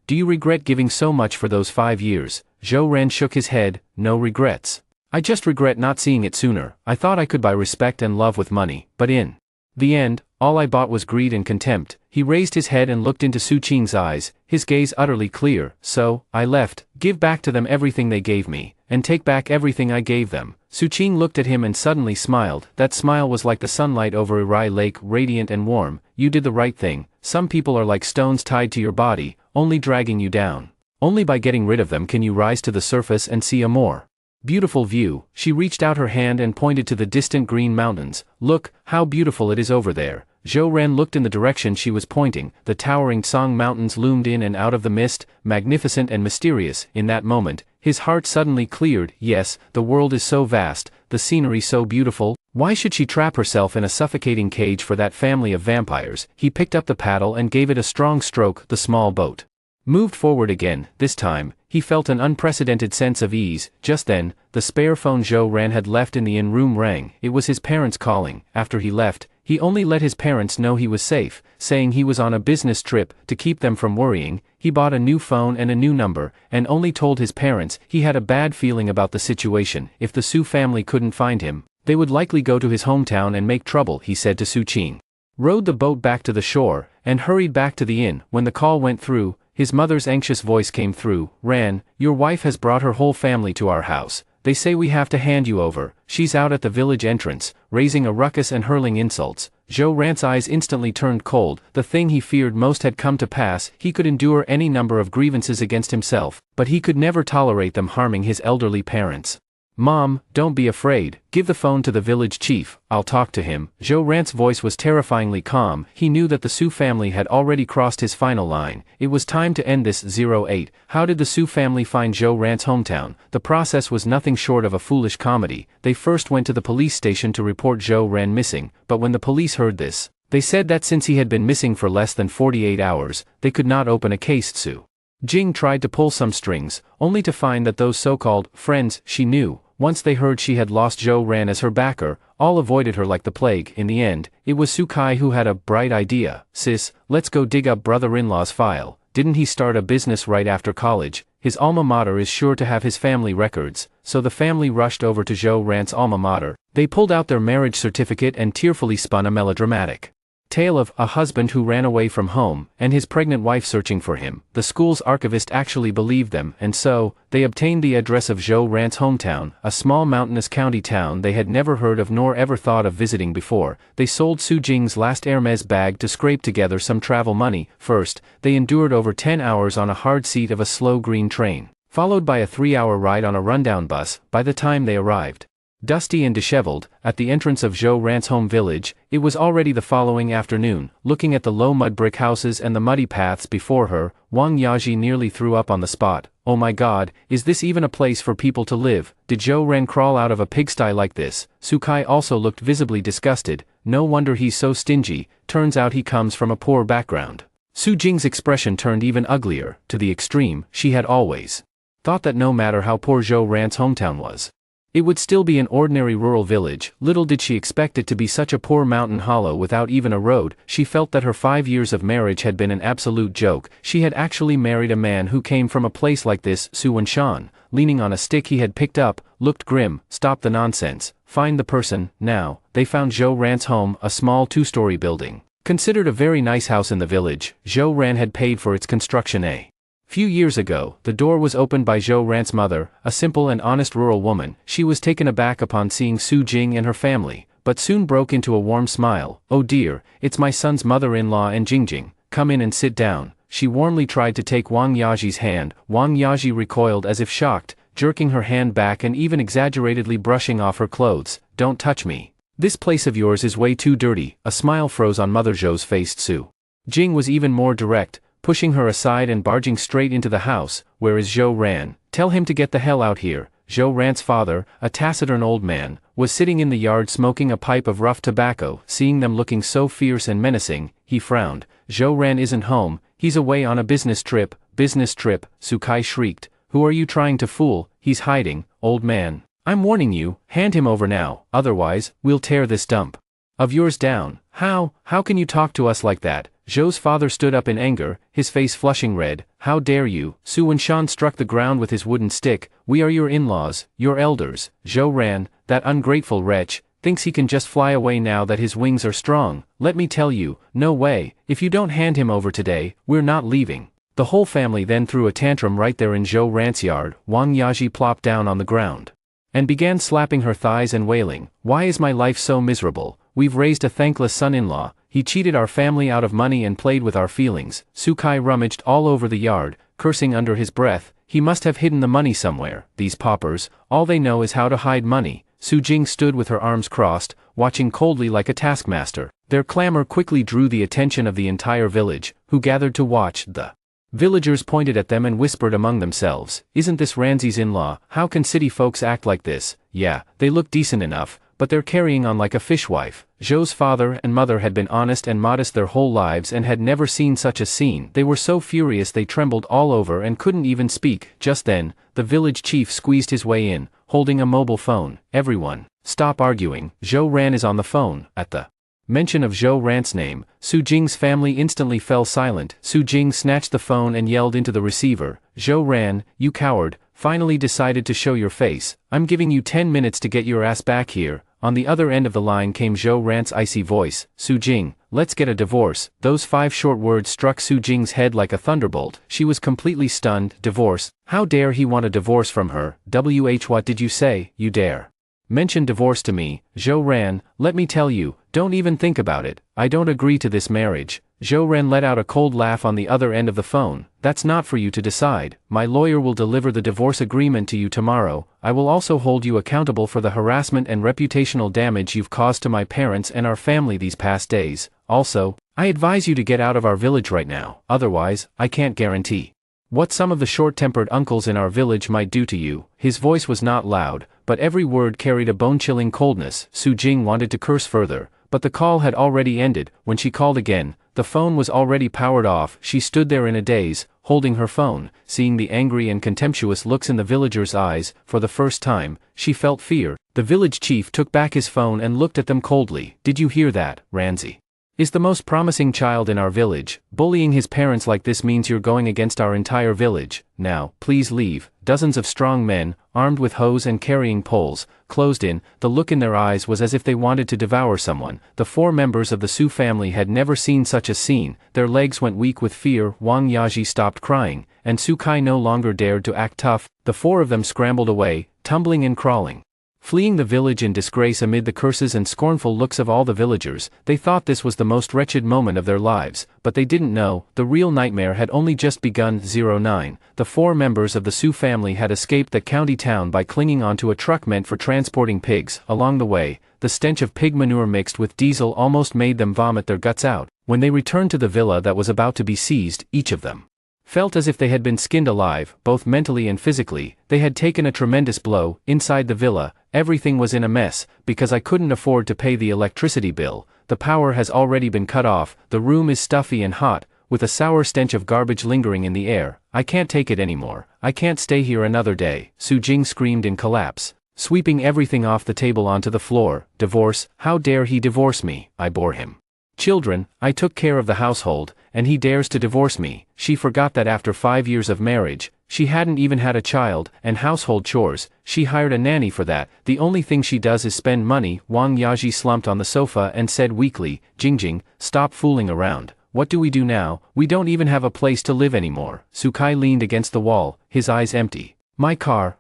Do you regret giving so much for those 5 years?" Zhou Ren shook his head. "No regrets. I just regret not seeing it sooner. I thought I could buy respect and love with money, but in the end, all I bought was greed and contempt." He raised his head and looked into Su Qing's eyes, his gaze utterly clear. "So, I left, give back to them everything they gave me, and take back everything I gave them." Su Qing looked at him and suddenly smiled. That smile was like the sunlight over Irai Lake, radiant and warm. "You did the right thing. Some people are like stones tied to your body, only dragging you down. Only by getting rid of them can you rise to the surface and see a more beautiful view." She reached out her hand and pointed to the distant green mountains. "Look, how beautiful it is over there." Zhou Ren looked in the direction she was pointing. The towering Song Mountains loomed in and out of the mist, magnificent and mysterious. In that moment, his heart suddenly cleared. Yes, the world is so vast, the scenery so beautiful. Why should she trap herself in a suffocating cage for that family of vampires? He picked up the paddle and gave it a strong stroke. The small boat moved forward again. This time, he felt an unprecedented sense of ease. Just then, the spare phone Zhou Ren had left in the inn room rang. It was his parents calling. After he left, he only let his parents know he was safe, saying he was on a business trip. To keep them from worrying, he bought a new phone and a new number, and only told his parents. He had a bad feeling about the situation. If the Su family couldn't find him, they would likely go to his hometown and make trouble, he said to Su Qing. Rowed the boat back to the shore, and hurried back to the inn. When the call went through, his mother's anxious voice came through. "Ran, your wife has brought her whole family to our house. They say we have to hand you over. She's out at the village entrance, raising a ruckus and hurling insults." Zhou Ran's eyes instantly turned cold. The thing he feared most had come to pass. He could endure any number of grievances against himself, but he could never tolerate them harming his elderly parents. Mom, don't be afraid, give the phone to the village chief, I'll talk to him. Zhou Ran's voice was terrifyingly calm. He knew that the Su family had already crossed his final line. It was time to end this. 08. How did the Su family find Zhou Ran's hometown? The process was nothing short of a foolish comedy. They first went to the police station to report Zhou Ran missing, but when the police heard this, they said that since he had been missing for less than 48 hours, they could not open a case. Su Jing tried to pull some strings, only to find that those so-called friends she knew, once they heard she had lost Zhou Ran as her backer, all avoided her like the plague. In the end, it was Su Kai who had a bright idea. Sis, let's go dig up brother-in-law's file. Didn't he start a business right after college? His alma mater is sure to have his family records. So the family rushed over to Zhou Ran's alma mater. They pulled out their marriage certificate and tearfully spun a melodramatic tale of a husband who ran away from home, and his pregnant wife searching for him. The school's archivist actually believed them, and so, they obtained the address of Zhou Ran's hometown, a small mountainous county town they had never heard of nor ever thought of visiting before. They sold Su Jing's last Hermes bag to scrape together some travel money. First, they endured over 10 hours on a hard seat of a slow green train, followed by a 3-hour ride on a rundown bus. By the time they arrived, dusty and disheveled, at the entrance of Zhou Ran's home village, it was already the following afternoon. Looking at the low mud brick houses and the muddy paths before her, Wang Yaji nearly threw up on the spot. Oh my god, is this even a place for people to live? Did Zhou Ran crawl out of a pigsty like this? Su Kai also looked visibly disgusted. No wonder he's so stingy, turns out he comes from a poor background. Su Jing's expression turned even uglier. To the extreme, she had always thought that no matter how poor Zhou Ran's hometown was, it would still be an ordinary rural village. Little did she expect it to be such a poor mountain hollow without even a road. She felt that her 5 years of marriage had been an absolute joke. She had actually married a man who came from a place like this. Su Wenshan, leaning on a stick he had picked up, looked grim. Stop the nonsense. Find the person, now. They found Zhou Ran's home, a small 2-story building. Considered a very nice house in the village, Zhou Ran had paid for its construction a few years ago. The door was opened by Zhou Ran's mother, a simple and honest rural woman. She was taken aback upon seeing Su Jing and her family, but soon broke into a warm smile. Oh dear, it's my son's mother-in-law and Jingjing. Come in and sit down. She warmly tried to take Wang Yaji's hand. Wang Yaji recoiled as if shocked, jerking her hand back and even exaggeratedly brushing off her clothes. Don't touch me. This place of yours is way too dirty. A smile froze on Mother Zhou's face. Su Jing was even more direct, pushing her aside and barging straight into the house. Where is Zhou Ran? Tell him to get the hell out here. Zhou Ran's father, a taciturn old man, was sitting in the yard smoking a pipe of rough tobacco. Seeing them looking so fierce and menacing, he frowned. Zhou Ran isn't home, he's away on a business trip. Business trip? Su Kai shrieked. Who are you trying to fool? He's hiding, old man. I'm warning you, hand him over now, otherwise, we'll tear this dump of yours down. How can you talk to us like that? Zhou's father stood up in anger, his face flushing red. How dare you? Su Wenshan struck the ground with his wooden stick. We are your in-laws, your elders. Zhou Ran, that ungrateful wretch, thinks he can just fly away now that his wings are strong. Let me tell you, no way. If you don't hand him over today, we're not leaving. The whole family then threw a tantrum right there in Zhou Ran's yard. Wang Yaji plopped down on the ground and began slapping her thighs and wailing. Why is my life so miserable? We've raised a thankless son-in-law. He cheated our family out of money and played with our feelings. Su Kai rummaged all over the yard, cursing under his breath. He must have hidden the money somewhere. These paupers, all they know is how to hide money. Su Jing stood with her arms crossed, watching coldly like a taskmaster. Their clamor quickly drew the attention of the entire village, who gathered to watch. The villagers pointed at them and whispered among themselves, isn't this Ranzi's in-law? How can city folks act like this? Yeah, they look decent enough, but they're carrying on like a fishwife. Zhou's father and mother had been honest and modest their whole lives and had never seen such a scene. They were so furious they trembled all over and couldn't even speak. Just then, the village chief squeezed his way in, holding a mobile phone. Everyone, stop arguing. Zhou Ran is on the phone. At the mention of Zhou Ran's name, Su Jing's family instantly fell silent. Su Jing snatched the phone and yelled into the receiver, Zhou Ran, you coward, finally decided to show your face. I'm giving you 10 minutes to get your ass back here. On the other end of the line came Zhou Ran's icy voice, Su Jing, let's get a divorce. Those 5 short words struck Su Jing's head like a thunderbolt. She was completely stunned. Divorce? How dare he want a divorce from her? What did you say? You dare mention divorce to me, Zhou Ran, let me tell you, don't even think about it, I don't agree to this marriage. Zhou Ran let out a cold laugh on the other end of the phone. That's not for you to decide. My lawyer will deliver the divorce agreement to you tomorrow. I will also hold you accountable for the harassment and reputational damage you've caused to my parents and our family these past days. Also, I advise you to get out of our village right now, otherwise, I can't guarantee what some of the short-tempered uncles in our village might do to you. His voice was not loud, but every word carried a bone-chilling coldness. Su Jing wanted to curse further, but the call had already ended. When she called again, the phone was already powered off. She stood there in a daze, holding her phone, seeing the angry and contemptuous looks in the villagers' eyes. For the first time, she felt fear. The village chief took back his phone and looked at them coldly. Did you hear that, Ranzi? Is the most promising child in our village. Bullying his parents like this means you're going against our entire village. Now, please leave. Dozens of strong men, armed with hoes and carrying poles, closed in. The look in their eyes was as if they wanted to devour someone. The 4 members of the Su family had never seen such a scene. Their legs went weak with fear. Wang Yaji stopped crying, and Su Kai no longer dared to act tough. The 4 of them scrambled away, tumbling and crawling, fleeing the village in disgrace amid the curses and scornful looks of all the villagers. They thought this was the most wretched moment of their lives, but they didn't know, the real nightmare had only just begun. 09. The 4 members of the Su family had escaped the county town by clinging onto a truck meant for transporting pigs. Along the way, the stench of pig manure mixed with diesel almost made them vomit their guts out. When they returned to the villa that was about to be seized, each of them felt as if they had been skinned alive, both mentally and physically. They had taken a tremendous blow. Inside the villa, everything was in a mess. Because I couldn't afford to pay the electricity bill, the power has already been cut off. The room is stuffy and hot, with a sour stench of garbage lingering in the air. I can't take it anymore. I can't stay here another day. Su Jing screamed in collapse, sweeping everything off the table onto the floor. Divorce? How dare he divorce me? I bore him children, I took care of the household, and he dares to divorce me. She forgot that after 5 years of marriage, she hadn't even had a child, and household chores. She hired a nanny for that. The only thing she does is spend money. Wang Yaji slumped on the sofa and said weakly, Jingjing, stop fooling around. What do we do now? We don't even have a place to live anymore. Su Kai leaned against the wall, his eyes empty. My car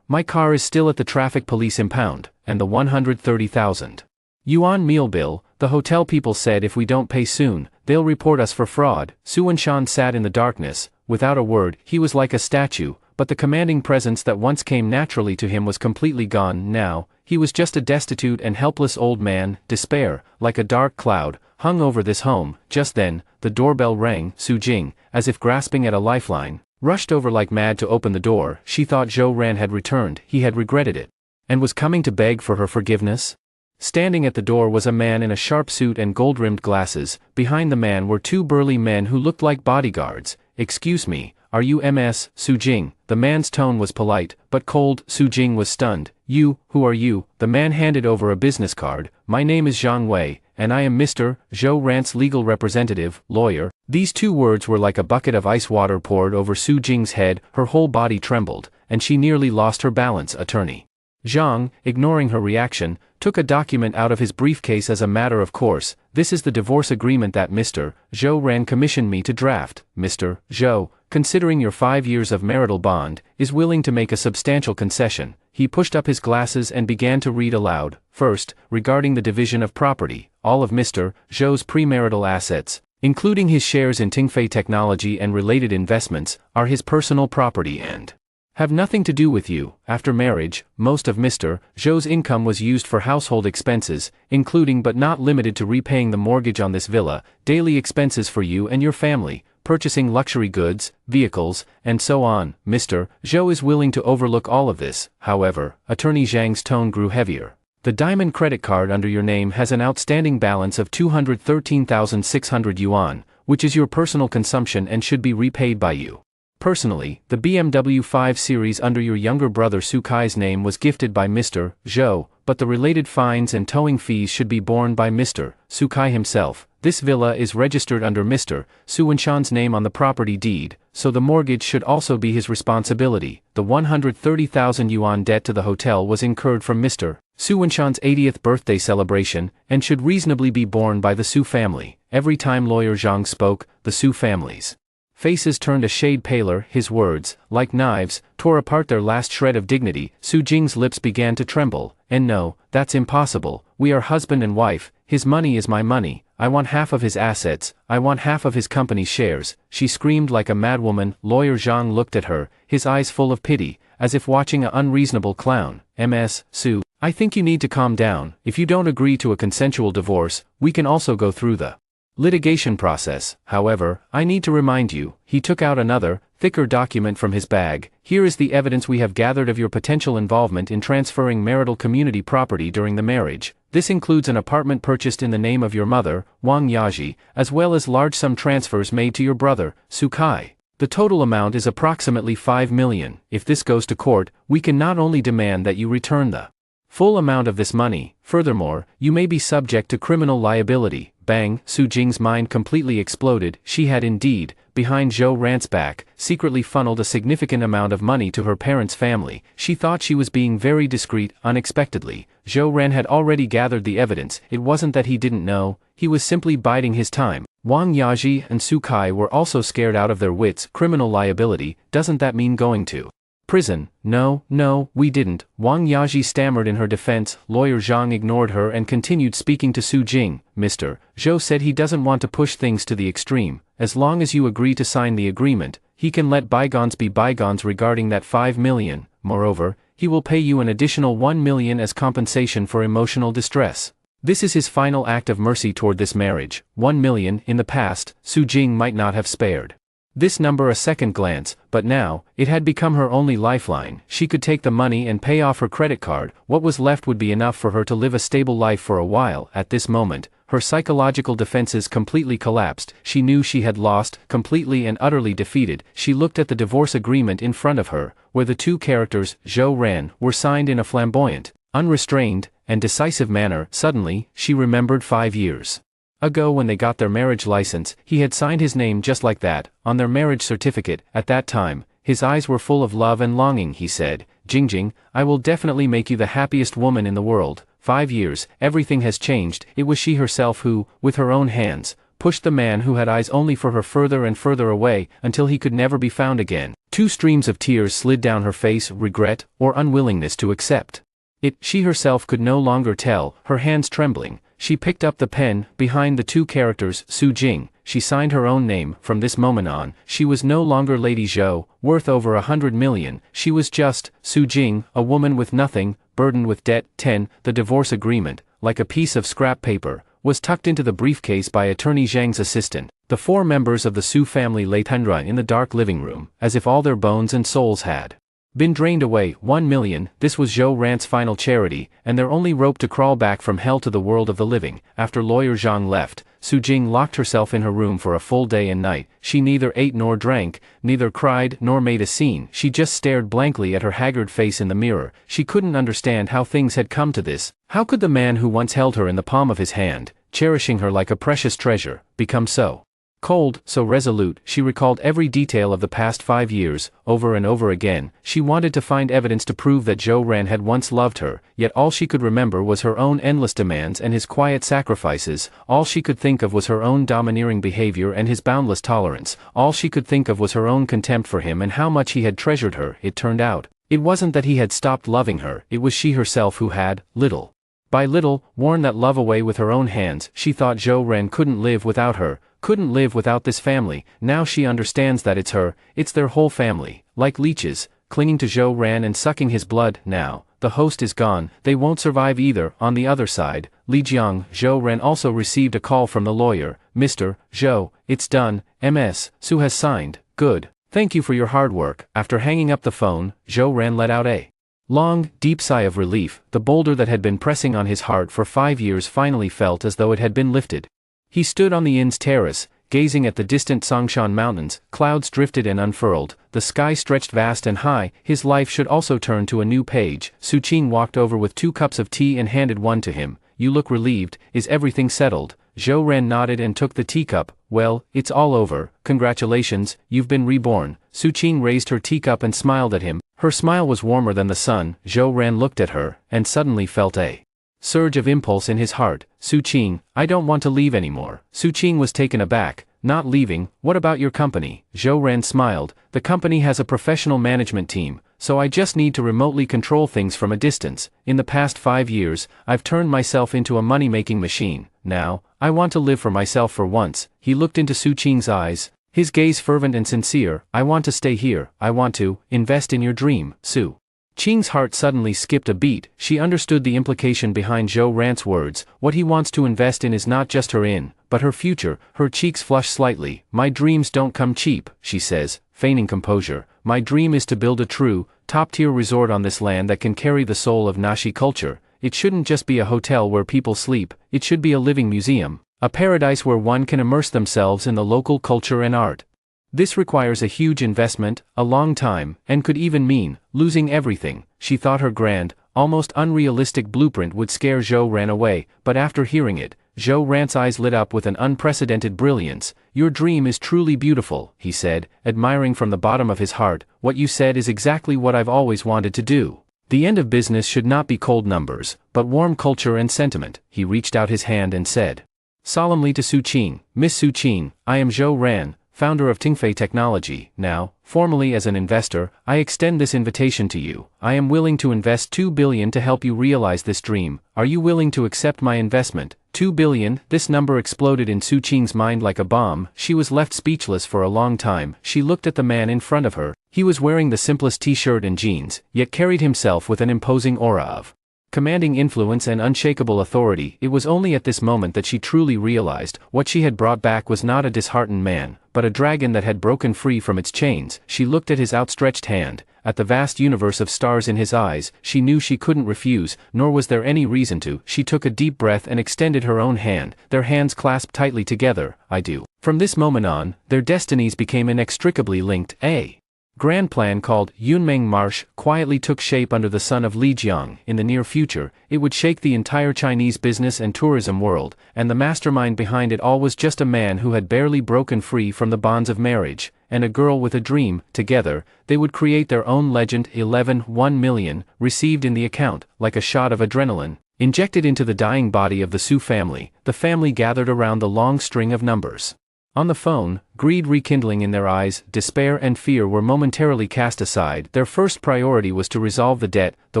is still at the traffic police impound, and the 130,000 yuan meal bill. The hotel people said if we don't pay soon, they'll report us for fraud. Su Wenshan sat in the darkness, without a word. He was like a statue, but the commanding presence that once came naturally to him was completely gone now. He was just a destitute and helpless old man. Despair, like a dark cloud, hung over this home. Just then, the doorbell rang. Su Jing, as if grasping at a lifeline, rushed over like mad to open the door. She thought Zhou Ran had returned. He had regretted it, and was coming to beg for her forgiveness. Standing at the door was a man in a sharp suit and gold-rimmed glasses. Behind the man were 2 burly men who looked like bodyguards. Excuse me, are you Ms. Su Jing? The man's tone was polite, but cold. Su Jing was stunned. You, who are you? The man handed over a business card. My name is Zhang Wei, and I am Mr. Zhou Ran's legal representative, lawyer. These 2 words were like a bucket of ice water poured over Su Jing's head. Her whole body trembled, and she nearly lost her balance. Attorney Zhang, ignoring her reaction, took a document out of his briefcase as a matter of course. This is the divorce agreement that Mr. Zhou Ran commissioned me to draft. Mr. Zhou, considering your 5 years of marital bond, is willing to make a substantial concession. He pushed up his glasses and began to read aloud. First, regarding the division of property, all of Mr. Zhou's premarital assets, including his shares in Tingfei Technology and related investments, are his personal property and have nothing to do with you. After marriage, most of Mr. Zhou's income was used for household expenses, including but not limited to repaying the mortgage on this villa, daily expenses for you and your family, purchasing luxury goods, vehicles, and so on. Mr. Zhou is willing to overlook all of this. However, Attorney Zhang's tone grew heavier. The diamond credit card under your name has an outstanding balance of 213,600 yuan, which is your personal consumption and should be repaid by you personally. The BMW 5 Series under your younger brother Su Kai's name was gifted by Mr. Zhou, but the related fines and towing fees should be borne by Mr. Su Kai himself. This villa is registered under Mr. Su Wenshan's name on the property deed, so the mortgage should also be his responsibility. The 130,000 yuan debt to the hotel was incurred from Mr. Su Wenshan's 80th birthday celebration, and should reasonably be borne by the Su family. Every time lawyer Zhang spoke, the Su family's Faces turned a shade paler, his words, like knives, tore apart their last shred of dignity. Su Jing's lips began to tremble. And no, that's impossible, we are husband and wife, his money is my money, I want half of his assets, I want half of his company's shares, she screamed like a madwoman. Lawyer Zhang looked at her, his eyes full of pity, as if watching an unreasonable clown. Ms. Su, I think you need to calm down. If you don't agree to a consensual divorce, we can also go through the litigation process. However, I need to remind you, he took out another, thicker document from his bag. Here is the evidence we have gathered of your potential involvement in transferring marital community property during the marriage. This includes an apartment purchased in the name of your mother, Wang Yaji, as well as large sum transfers made to your brother, Su Kai. The total amount is approximately 5 million. If this goes to court, we can not only demand that you return the full amount of this money, furthermore, you may be subject to criminal liability. Bang! Su Jing's mind completely exploded. She had indeed, behind Zhou Ran's back, secretly funneled a significant amount of money to her parents' family. She thought she was being very discreet. Unexpectedly, Zhou Ran had already gathered the evidence. It wasn't that he didn't know, he was simply biding his time. Wang Yaji and Su Kai were also scared out of their wits. Criminal liability, doesn't that mean going to prison? No, we didn't. Wang Yaji stammered in her defense. Lawyer Zhang ignored her and continued speaking to Su Jing. Mr. Zhou said he doesn't want to push things to the extreme. As long as you agree to sign the agreement, he can let bygones be bygones regarding that 5 million. Moreover, he will pay you an additional 1 million as compensation for emotional distress. This is his final act of mercy toward this marriage. 1 million. In the past, Su Jing might not have spared this number a second glance, but now, it had become her only lifeline. She could take the money and pay off her credit card. What was left would be enough for her to live a stable life for a while. At this moment, her psychological defenses completely collapsed. She knew she had lost, completely and utterly defeated. She looked at the divorce agreement in front of her, where the two characters, Zhou Ran, were signed in a flamboyant, unrestrained, and decisive manner. Suddenly, she remembered 5 years ago when they got their marriage license, he had signed his name just like that, on their marriage certificate. At that time, his eyes were full of love and longing. He said, Jingjing, I will definitely make you the happiest woman in the world. 5 years, everything has changed. It was she herself who, with her own hands, pushed the man who had eyes only for her further and further away, until he could never be found again. 2 streams of tears slid down her face. Regret, or unwillingness to accept it, she herself could no longer tell. Her hands trembling, she picked up the pen. Behind the 2 characters, Su Jing, she signed her own name. From this moment on, she was no longer Lady Zhou, worth over 100 million. She was just Su Jing, a woman with nothing, burdened with debt. 10. The divorce agreement, like a piece of scrap paper, was tucked into the briefcase by attorney Zhang's assistant. The 4 members of the Su family lay tundra in the dark living room, as if all their bones and souls had been drained away. 1 million, this was Zhou Ran's final charity, and their only rope to crawl back from hell to the world of the living. After lawyer Zhang left, Su Jing locked herself in her room for a full day and night. She neither ate nor drank, neither cried nor made a scene. She just stared blankly at her haggard face in the mirror. She couldn't understand how things had come to this. How could the man who once held her in the palm of his hand, cherishing her like a precious treasure, become so cold, so resolute? She recalled every detail of the past 5 years, over and over again. She wanted to find evidence to prove that Zhou Ran had once loved her, yet all she could remember was her own endless demands and his quiet sacrifices. All she could think of was her own domineering behavior and his boundless tolerance. All she could think of was her own contempt for him and how much he had treasured her. It turned out, it wasn't that he had stopped loving her, it was she herself who had, little by little, worn that love away with her own hands. She thought Zhou Ran couldn't live without her, couldn't live without this family. Now she understands that it's her, it's their whole family, like leeches, clinging to Zhou Ran and sucking his blood. Now, the host is gone, they won't survive either. On the other side, Li Jiang, Zhou Ran also received a call from the lawyer. Mr. Zhou, it's done, Ms. Su has signed. Good. Thank you for your hard work. After hanging up the phone, Zhou Ran let out a long, deep sigh of relief. The boulder that had been pressing on his heart for 5 years finally felt as though it had been lifted. He stood on the inn's terrace, gazing at the distant Songshan mountains. Clouds drifted and unfurled, the sky stretched vast and high. His life should also turn to a new page. Su Qing walked over with 2 cups of tea and handed one to him. You look relieved, is everything settled? Zhou Ran nodded and took the teacup. Well, it's all over, congratulations, you've been reborn. Su Qing raised her teacup and smiled at him. Her smile was warmer than the sun. Zhou Ran looked at her, and suddenly felt a surge of impulse in his heart. Su Qing, I don't want to leave anymore. Su Qing was taken aback. not leaving. What about your company? Zhou Ran smiled. The company has a professional management team, so I just need to remotely control things from a distance. In the past 5 years, I've turned myself into a money-making machine. Now, I want to live for myself for once. He looked into Su Qing's eyes, his gaze fervent and sincere. I want to stay here. I want to invest in your dream. Su Qing's heart suddenly skipped a beat. She understood the implication behind Zhou Ran's words. What he wants to invest in is not just her but her future. Her cheeks flush slightly. My dreams don't come cheap, she says, feigning composure. My dream is to build a true, top-tier resort on this land that can carry the soul of Naxi culture. It shouldn't just be a hotel where people sleep, it should be a living museum, a paradise where one can immerse themselves in the local culture and art. This requires a huge investment, a long time, and could even mean losing everything. She thought her grand, almost unrealistic blueprint would scare Zhou Ran away, but after hearing it, Zhou Ran's eyes lit up with an unprecedented brilliance. Your dream is truly beautiful, he said, admiring from the bottom of his heart. What you said is exactly what I've always wanted to do. The end of business should not be cold numbers, but warm culture and sentiment. He reached out his hand and said solemnly to Su Qing, Miss Su Qing, I am Zhou Ran, founder of Tingfei Technology. Now, formally as an investor, I extend this invitation to you. I am willing to invest 2 billion to help you realize this dream. Are you willing to accept my investment? 2 billion, this number exploded in Su Qing's mind like a bomb. She was left speechless for a long time. She looked at the man in front of her. He was wearing the simplest t-shirt and jeans, yet carried himself with an imposing aura of commanding influence and unshakable authority. It was only at this moment that she truly realized what she had brought back was not a disheartened man, but a dragon that had broken free from its chains. She looked at his outstretched hand, at the vast universe of stars in his eyes. She knew she couldn't refuse, nor was there any reason to. She took a deep breath and extended her own hand, their hands clasped tightly together. I do. From this moment on, their destinies became inextricably linked. A grand plan called Yunmeng Marsh quietly took shape under the sun of Lijiang. In the near future, it would shake the entire Chinese business and tourism world, and the mastermind behind it all was just a man who had barely broken free from the bonds of marriage, and a girl with a dream. Together, they would create their own legend. 1 million, received in the account, like a shot of adrenaline, injected into the dying body of the Su family. The family gathered around the long string of numbers. On the phone, greed rekindling in their eyes, despair and fear were momentarily cast aside. Their first priority was to resolve the debt, the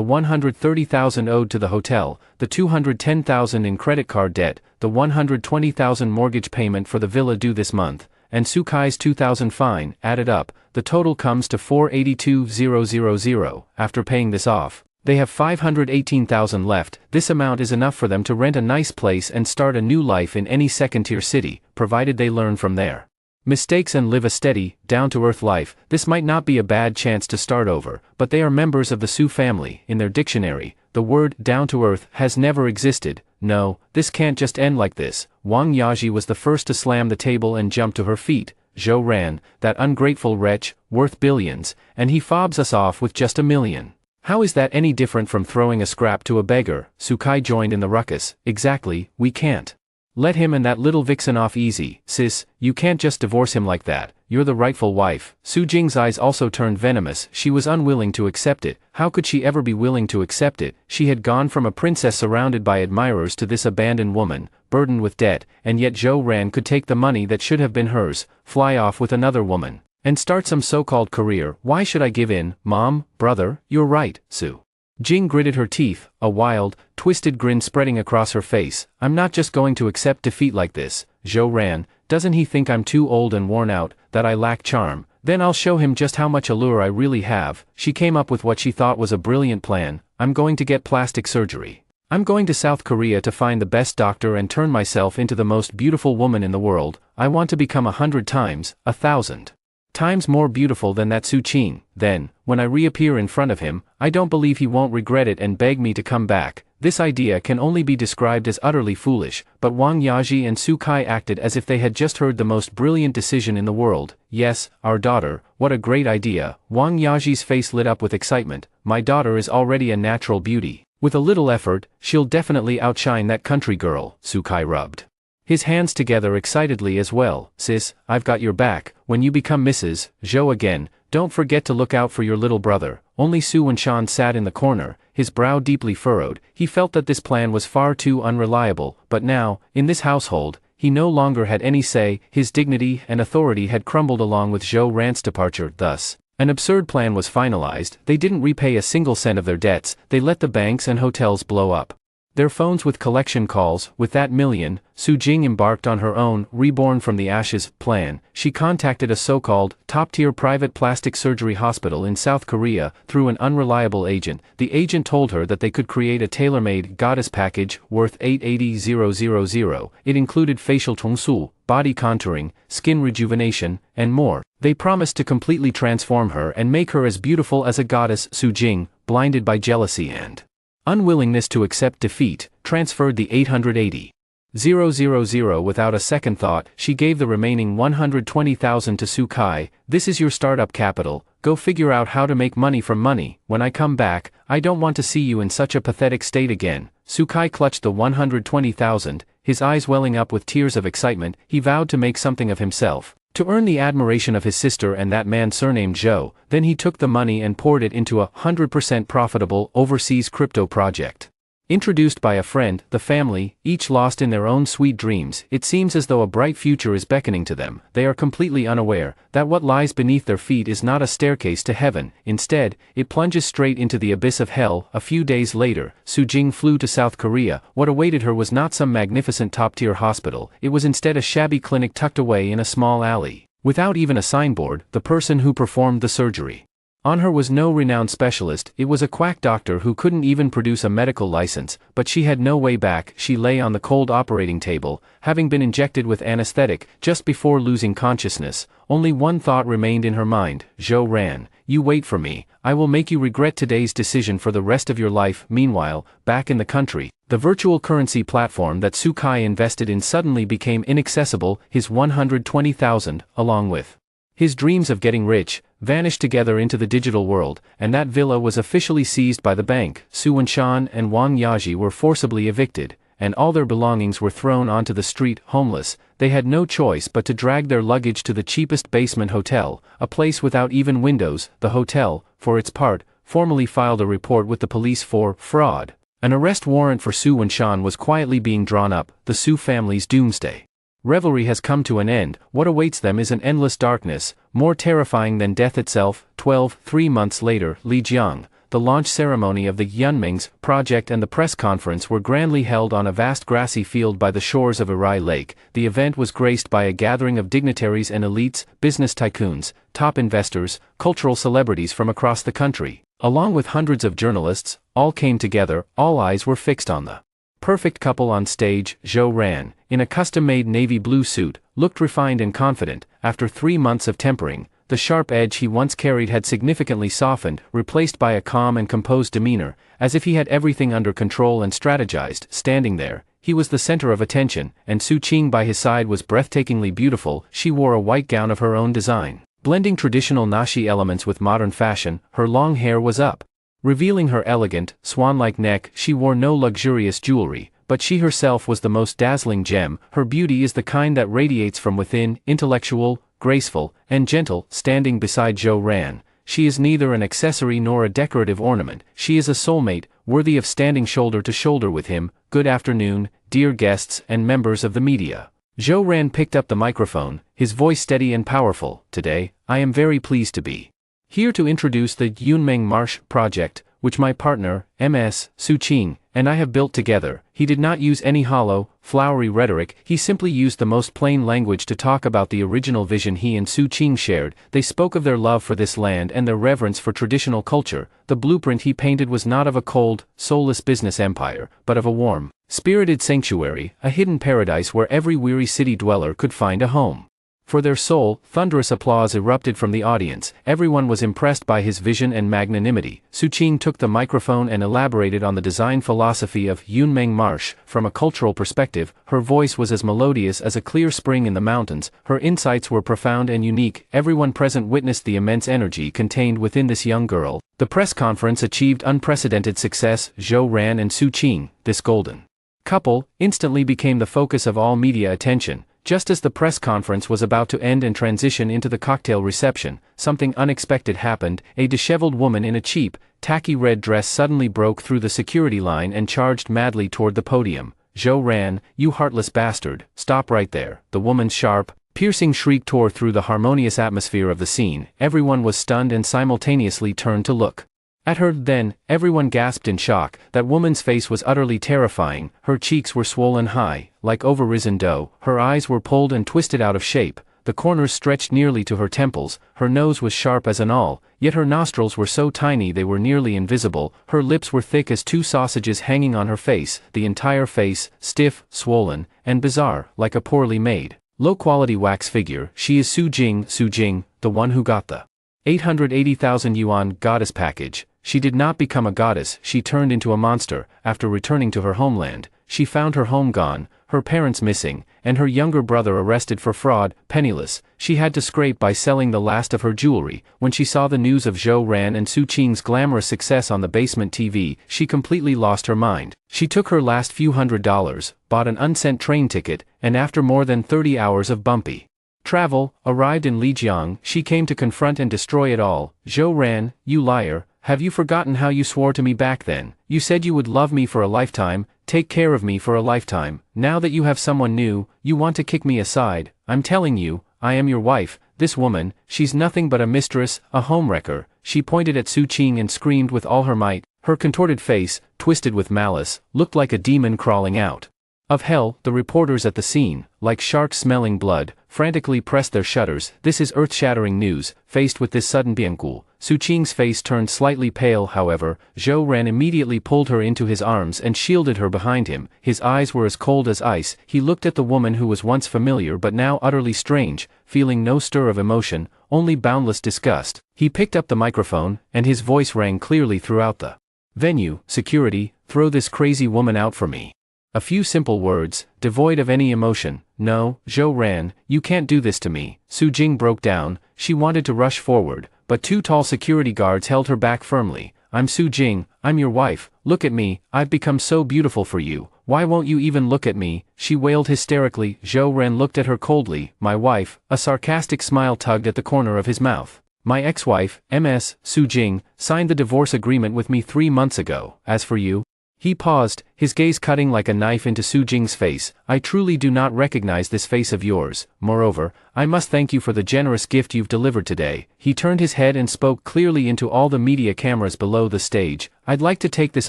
130,000 owed to the hotel, the 210,000 in credit card debt, the 120,000 mortgage payment for the villa due this month, and Su Kai's 2,000 fine. Added up, the total comes to 482,000. After paying this off, they have 518,000 left. This amount is enough for them to rent a nice place and start a new life in any second-tier city, provided they learn from their mistakes and live a steady, down-to-earth life. This might not be a bad chance to start over, but they are members of the Su family. In their dictionary, the word down-to-earth has never existed. No, this can't just end like this. Wang Yaji was the first to slam the table and jump to her feet. Zhou Ran, that ungrateful wretch, worth billions, and he fobs us off with just 1 million. How is that any different from throwing a scrap to a beggar? Su Kai joined in the ruckus. Exactly, we can't let him and that little vixen off easy. Sis, you can't just divorce him like that. You're the rightful wife. Su Jing's eyes also turned venomous. She was unwilling to accept it. How could she ever be willing to accept it? She had gone from a princess surrounded by admirers to this abandoned woman, burdened with debt, and yet Zhou Ran could take the money that should have been hers, fly off with another woman, and start some so-called career. Why should I give in, Mom, brother? You're right. Su Jing gritted her teeth, a wild, twisted grin spreading across her face. I'm not just going to accept defeat like this. Zhou Ran, doesn't he think I'm too old and worn out, that I lack charm? Then I'll show him just how much allure I really have. She came up with what she thought was a brilliant plan. I'm going to get plastic surgery. I'm going to South Korea to find the best doctor and turn myself into the most beautiful woman in the world. I want to become 100 times, 1,000 times more beautiful than that Su Qing. Then, when I reappear in front of him, I don't believe he won't regret it and beg me to come back. This idea can only be described as utterly foolish, but Wang Yaji and Su Kai acted as if they had just heard the most brilliant decision in the world. Yes, our daughter, what a great idea. Wang Yaji's face lit up with excitement. My daughter is already a natural beauty. With a little effort, she'll definitely outshine that country girl. Su Kai rubbed his hands together excitedly as well. Sis, I've got your back. When you become Mrs. Zhou again, don't forget to look out for your little brother. Only Su Wenshan sat in the corner, his brow deeply furrowed. He felt that this plan was far too unreliable, but now, in this household, he no longer had any say, his dignity and authority had crumbled along with Zhou Ran's departure. Thus, an absurd plan was finalized. They didn't repay a single cent of their debts, they let the banks and hotels blow up their phones with collection calls. With that million, Su Jing embarked on her own reborn from the ashes plan. She contacted a so-called top-tier private plastic surgery hospital in South Korea through an unreliable agent. The agent told her that they could create a tailor-made goddess package worth 880,000. It included facial tongsu, body contouring, skin rejuvenation, and more. They promised to completely transform her and make her as beautiful as a goddess. Su Jing, blinded by jealousy and unwillingness to accept defeat, transferred the 880,000 without a second thought. She gave the remaining 120,000 to Su Kai. This is your startup capital, go figure out how to make money from money. When I come back, I don't want to see you in such a pathetic state again. Su Kai clutched the 120,000, his eyes welling up with tears of excitement. He vowed to make something of himself, to earn the admiration of his sister and that man surnamed Zhou. Then he took the money and poured it into a 100% profitable overseas crypto project. Introduced by a friend, the family, each lost in their own sweet dreams, it seems as though a bright future is beckoning to them. They are completely unaware that what lies beneath their feet is not a staircase to heaven. Instead, it plunges straight into the abyss of hell. A few days later, Su Jing flew to South Korea. What awaited her was not some magnificent top-tier hospital, it was instead a shabby clinic tucked away in a small alley, without even a signboard. The person who performed the surgery on her was no renowned specialist, it was a quack doctor who couldn't even produce a medical license, but she had no way back. She lay on the cold operating table, having been injected with anesthetic, just before losing consciousness. Only one thought remained in her mind: Zhou Ran, you wait for me, I will make you regret today's decision for the rest of your life. Meanwhile, back in the country, the virtual currency platform that Su Kai invested in suddenly became inaccessible. His 120,000, along with his dreams of getting rich, vanished together into the digital world, and that villa was officially seized by the bank. Su Wenshan and Wang Yaji were forcibly evicted, and all their belongings were thrown onto the street. Homeless, they had no choice but to drag their luggage to the cheapest basement hotel, a place without even windows. The hotel, for its part, formally filed a report with the police for fraud. An arrest warrant for Su Wenshan was quietly being drawn up. The Su family's doomsday revelry has come to an end. What awaits them is an endless darkness, more terrifying than death itself. 3 months later, Lijiang, the launch ceremony of the Yunming's project and the press conference were grandly held on a vast grassy field by the shores of Irai Lake. The event was graced by a gathering of dignitaries and elites, business tycoons, top investors, cultural celebrities from across the country, along with hundreds of journalists. All came together, all eyes were fixed on the perfect couple on stage. Zhou Ran, in a custom-made navy blue suit, looked refined and confident. After 3 months of tempering, the sharp edge he once carried had significantly softened, replaced by a calm and composed demeanor, as if he had everything under control and strategized. Standing there, he was the center of attention, and Su Qing by his side was breathtakingly beautiful. She wore a white gown of her own design, blending traditional nashi elements with modern fashion. Her long hair was up, revealing her elegant, swan-like neck. She wore no luxurious jewelry, but she herself was the most dazzling gem. Her beauty is the kind that radiates from within, intellectual, graceful, and gentle. Standing beside Zhou Ran, she is neither an accessory nor a decorative ornament. She is a soulmate, worthy of standing shoulder to shoulder with him. Good afternoon, dear guests and members of the media. Zhou Ran picked up the microphone, his voice steady and powerful. Today, I am very pleased to be here to introduce the Yunming Marsh project, which my partner, Ms. Su Qing, and I have built together. He did not use any hollow, flowery rhetoric, he simply used the most plain language to talk about the original vision he and Su Qing shared. They spoke of their love for this land and their reverence for traditional culture. The blueprint he painted was not of a cold, soulless business empire, but of a warm, spirited sanctuary, a hidden paradise where every weary city dweller could find a home for their soul. Thunderous applause erupted from the audience. Everyone was impressed by his vision and magnanimity. Su Qing took the microphone and elaborated on the design philosophy of Yunming Marsh. From a cultural perspective, her voice was as melodious as a clear spring in the mountains. Her insights were profound and unique. Everyone present witnessed the immense energy contained within this young girl. The press conference achieved unprecedented success. Zhou Ran and Su Qing, this golden couple, instantly became the focus of all media attention. Just as the press conference was about to end and transition into the cocktail reception, something unexpected happened. A disheveled woman in a cheap, tacky red dress suddenly broke through the security line and charged madly toward the podium. Zhou Ran, you heartless bastard, stop right there. The woman's sharp, piercing shriek tore through the harmonious atmosphere of the scene. Everyone was stunned and simultaneously turned to look at her. Then, everyone gasped in shock. That woman's face was utterly terrifying. Her cheeks were swollen high, like over-risen dough. Her eyes were pulled and twisted out of shape. The corners stretched nearly to her temples. Her nose was sharp as an awl, yet her nostrils were so tiny they were nearly invisible. Her lips were thick as two sausages hanging on her face. The entire face, stiff, swollen, and bizarre, like a poorly made, low-quality wax figure. She is Su Jing, the one who got the 880,000 yuan goddess package. She did not become a goddess, she turned into a monster. After returning to her homeland, she found her home gone, her parents missing, and her younger brother arrested for fraud. Penniless, she had to scrape by selling the last of her jewelry. When she saw the news of Zhou Ran and Su Qing's glamorous success on the basement TV, she completely lost her mind. She took her last few $100s, bought an unsent train ticket, and after more than 30 hours of bumpy travel, arrived in Lijiang. She came to confront and destroy it all. Zhou Ran, you liar, have you forgotten how you swore to me back then? You said you would love me for a lifetime, take care of me for a lifetime. Now that you have someone new, you want to kick me aside. I'm telling you, I am your wife. This woman, she's nothing but a mistress, a homewrecker. She pointed at Su Qing and screamed with all her might. Her contorted face, twisted with malice, looked like a demon crawling out of hell. The reporters at the scene, like sharks smelling blood, frantically pressed their shutters. This is earth-shattering news. Faced with this sudden bianku, Su Qing's face turned slightly pale. However, Zhou Ran immediately pulled her into his arms and shielded her behind him. His eyes were as cold as ice. He looked at the woman who was once familiar but now utterly strange, feeling no stir of emotion, only boundless disgust. He picked up the microphone, and his voice rang clearly throughout the venue. Security, throw this crazy woman out for me. A few simple words, devoid of any emotion. No, Zhou Ran, you can't do this to me. Su Jing broke down. She wanted to rush forward, but two tall security guards held her back firmly. I'm Su Jing, I'm your wife. Look at me, I've become so beautiful for you. Why won't you even look at me? She wailed hysterically. Zhou Ran looked at her coldly. My wife, a sarcastic smile tugged at the corner of his mouth. My ex-wife, Ms. Su Jing, signed the divorce agreement with me 3 months ago. As for you, he paused, his gaze cutting like a knife into Su Jing's face. I truly do not recognize this face of yours. Moreover, I must thank you for the generous gift you've delivered today. He turned his head and spoke clearly into all the media cameras below the stage. I'd like to take this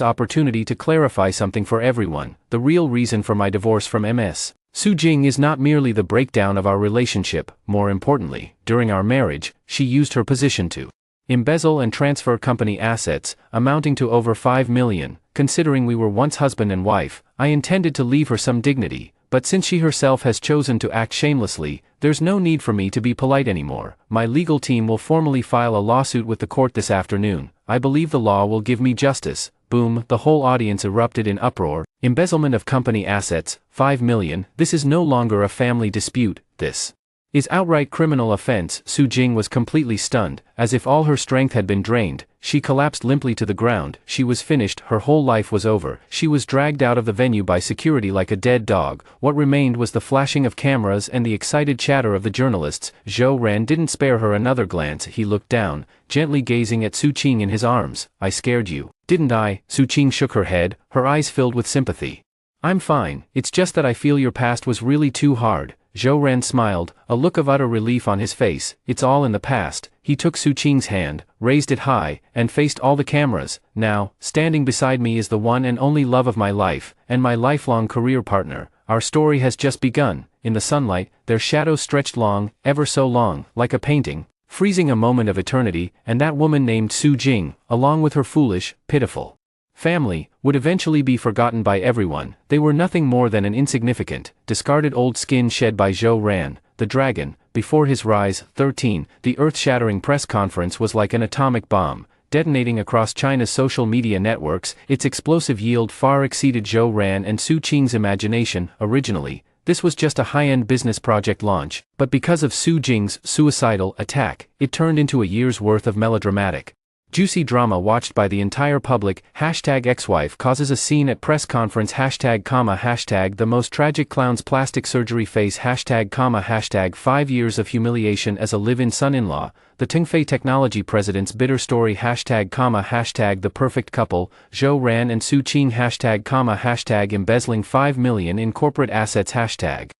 opportunity to clarify something for everyone. The real reason for my divorce from Ms. Su Jing is not merely the breakdown of our relationship. More importantly, during our marriage, she used her position to embezzle and transfer company assets, amounting to over 5 million. Considering we were once husband and wife, I intended to leave her some dignity, but since she herself has chosen to act shamelessly, there's no need for me to be polite anymore. My legal team will formally file a lawsuit with the court this afternoon. I believe the law will give me justice. Boom, the whole audience erupted in uproar. Embezzlement of company assets, 5 million, this is no longer a family dispute, this is outright criminal offense. Su Jing was completely stunned, as if all her strength had been drained. She collapsed limply to the ground. She was finished, her whole life was over. She was dragged out of the venue by security like a dead dog. What remained was the flashing of cameras and the excited chatter of the journalists. Zhou Ran didn't spare her another glance. He looked down, gently gazing at Su Qing in his arms. I scared you, didn't I? Su Qing shook her head, her eyes filled with sympathy. I'm fine, it's just that I feel your past was really too hard. Zhou Ran smiled, a look of utter relief on his face. It's all in the past. He took Su Qing's hand, raised it high, and faced all the cameras. Now, standing beside me is the one and only love of my life, and my lifelong career partner. Our story has just begun. In the sunlight, their shadows stretched long, ever so long, like a painting, freezing a moment of eternity, and that woman named Su Jing, along with her foolish, pitiful family, would eventually be forgotten by everyone. They were nothing more than an insignificant, discarded old skin shed by Zhou Ran, the dragon, before his rise. 13. The earth-shattering press conference was like an atomic bomb, detonating across China's social media networks. Its explosive yield far exceeded Zhou Ran and Su Qing's imagination. Originally, this was just a high-end business project launch, but because of Su Jing's suicidal attack, it turned into a year's worth of melodramatic, juicy drama watched by the entire public. #ex-wife causes a scene at press conference. The most tragic clown's plastic surgery face. #5 years of humiliation as a live-in son-in-law. the Tengfei technology president's bitter story #, the perfect couple, Zhou Ran and Su Qing #, embezzling 5 million in corporate assets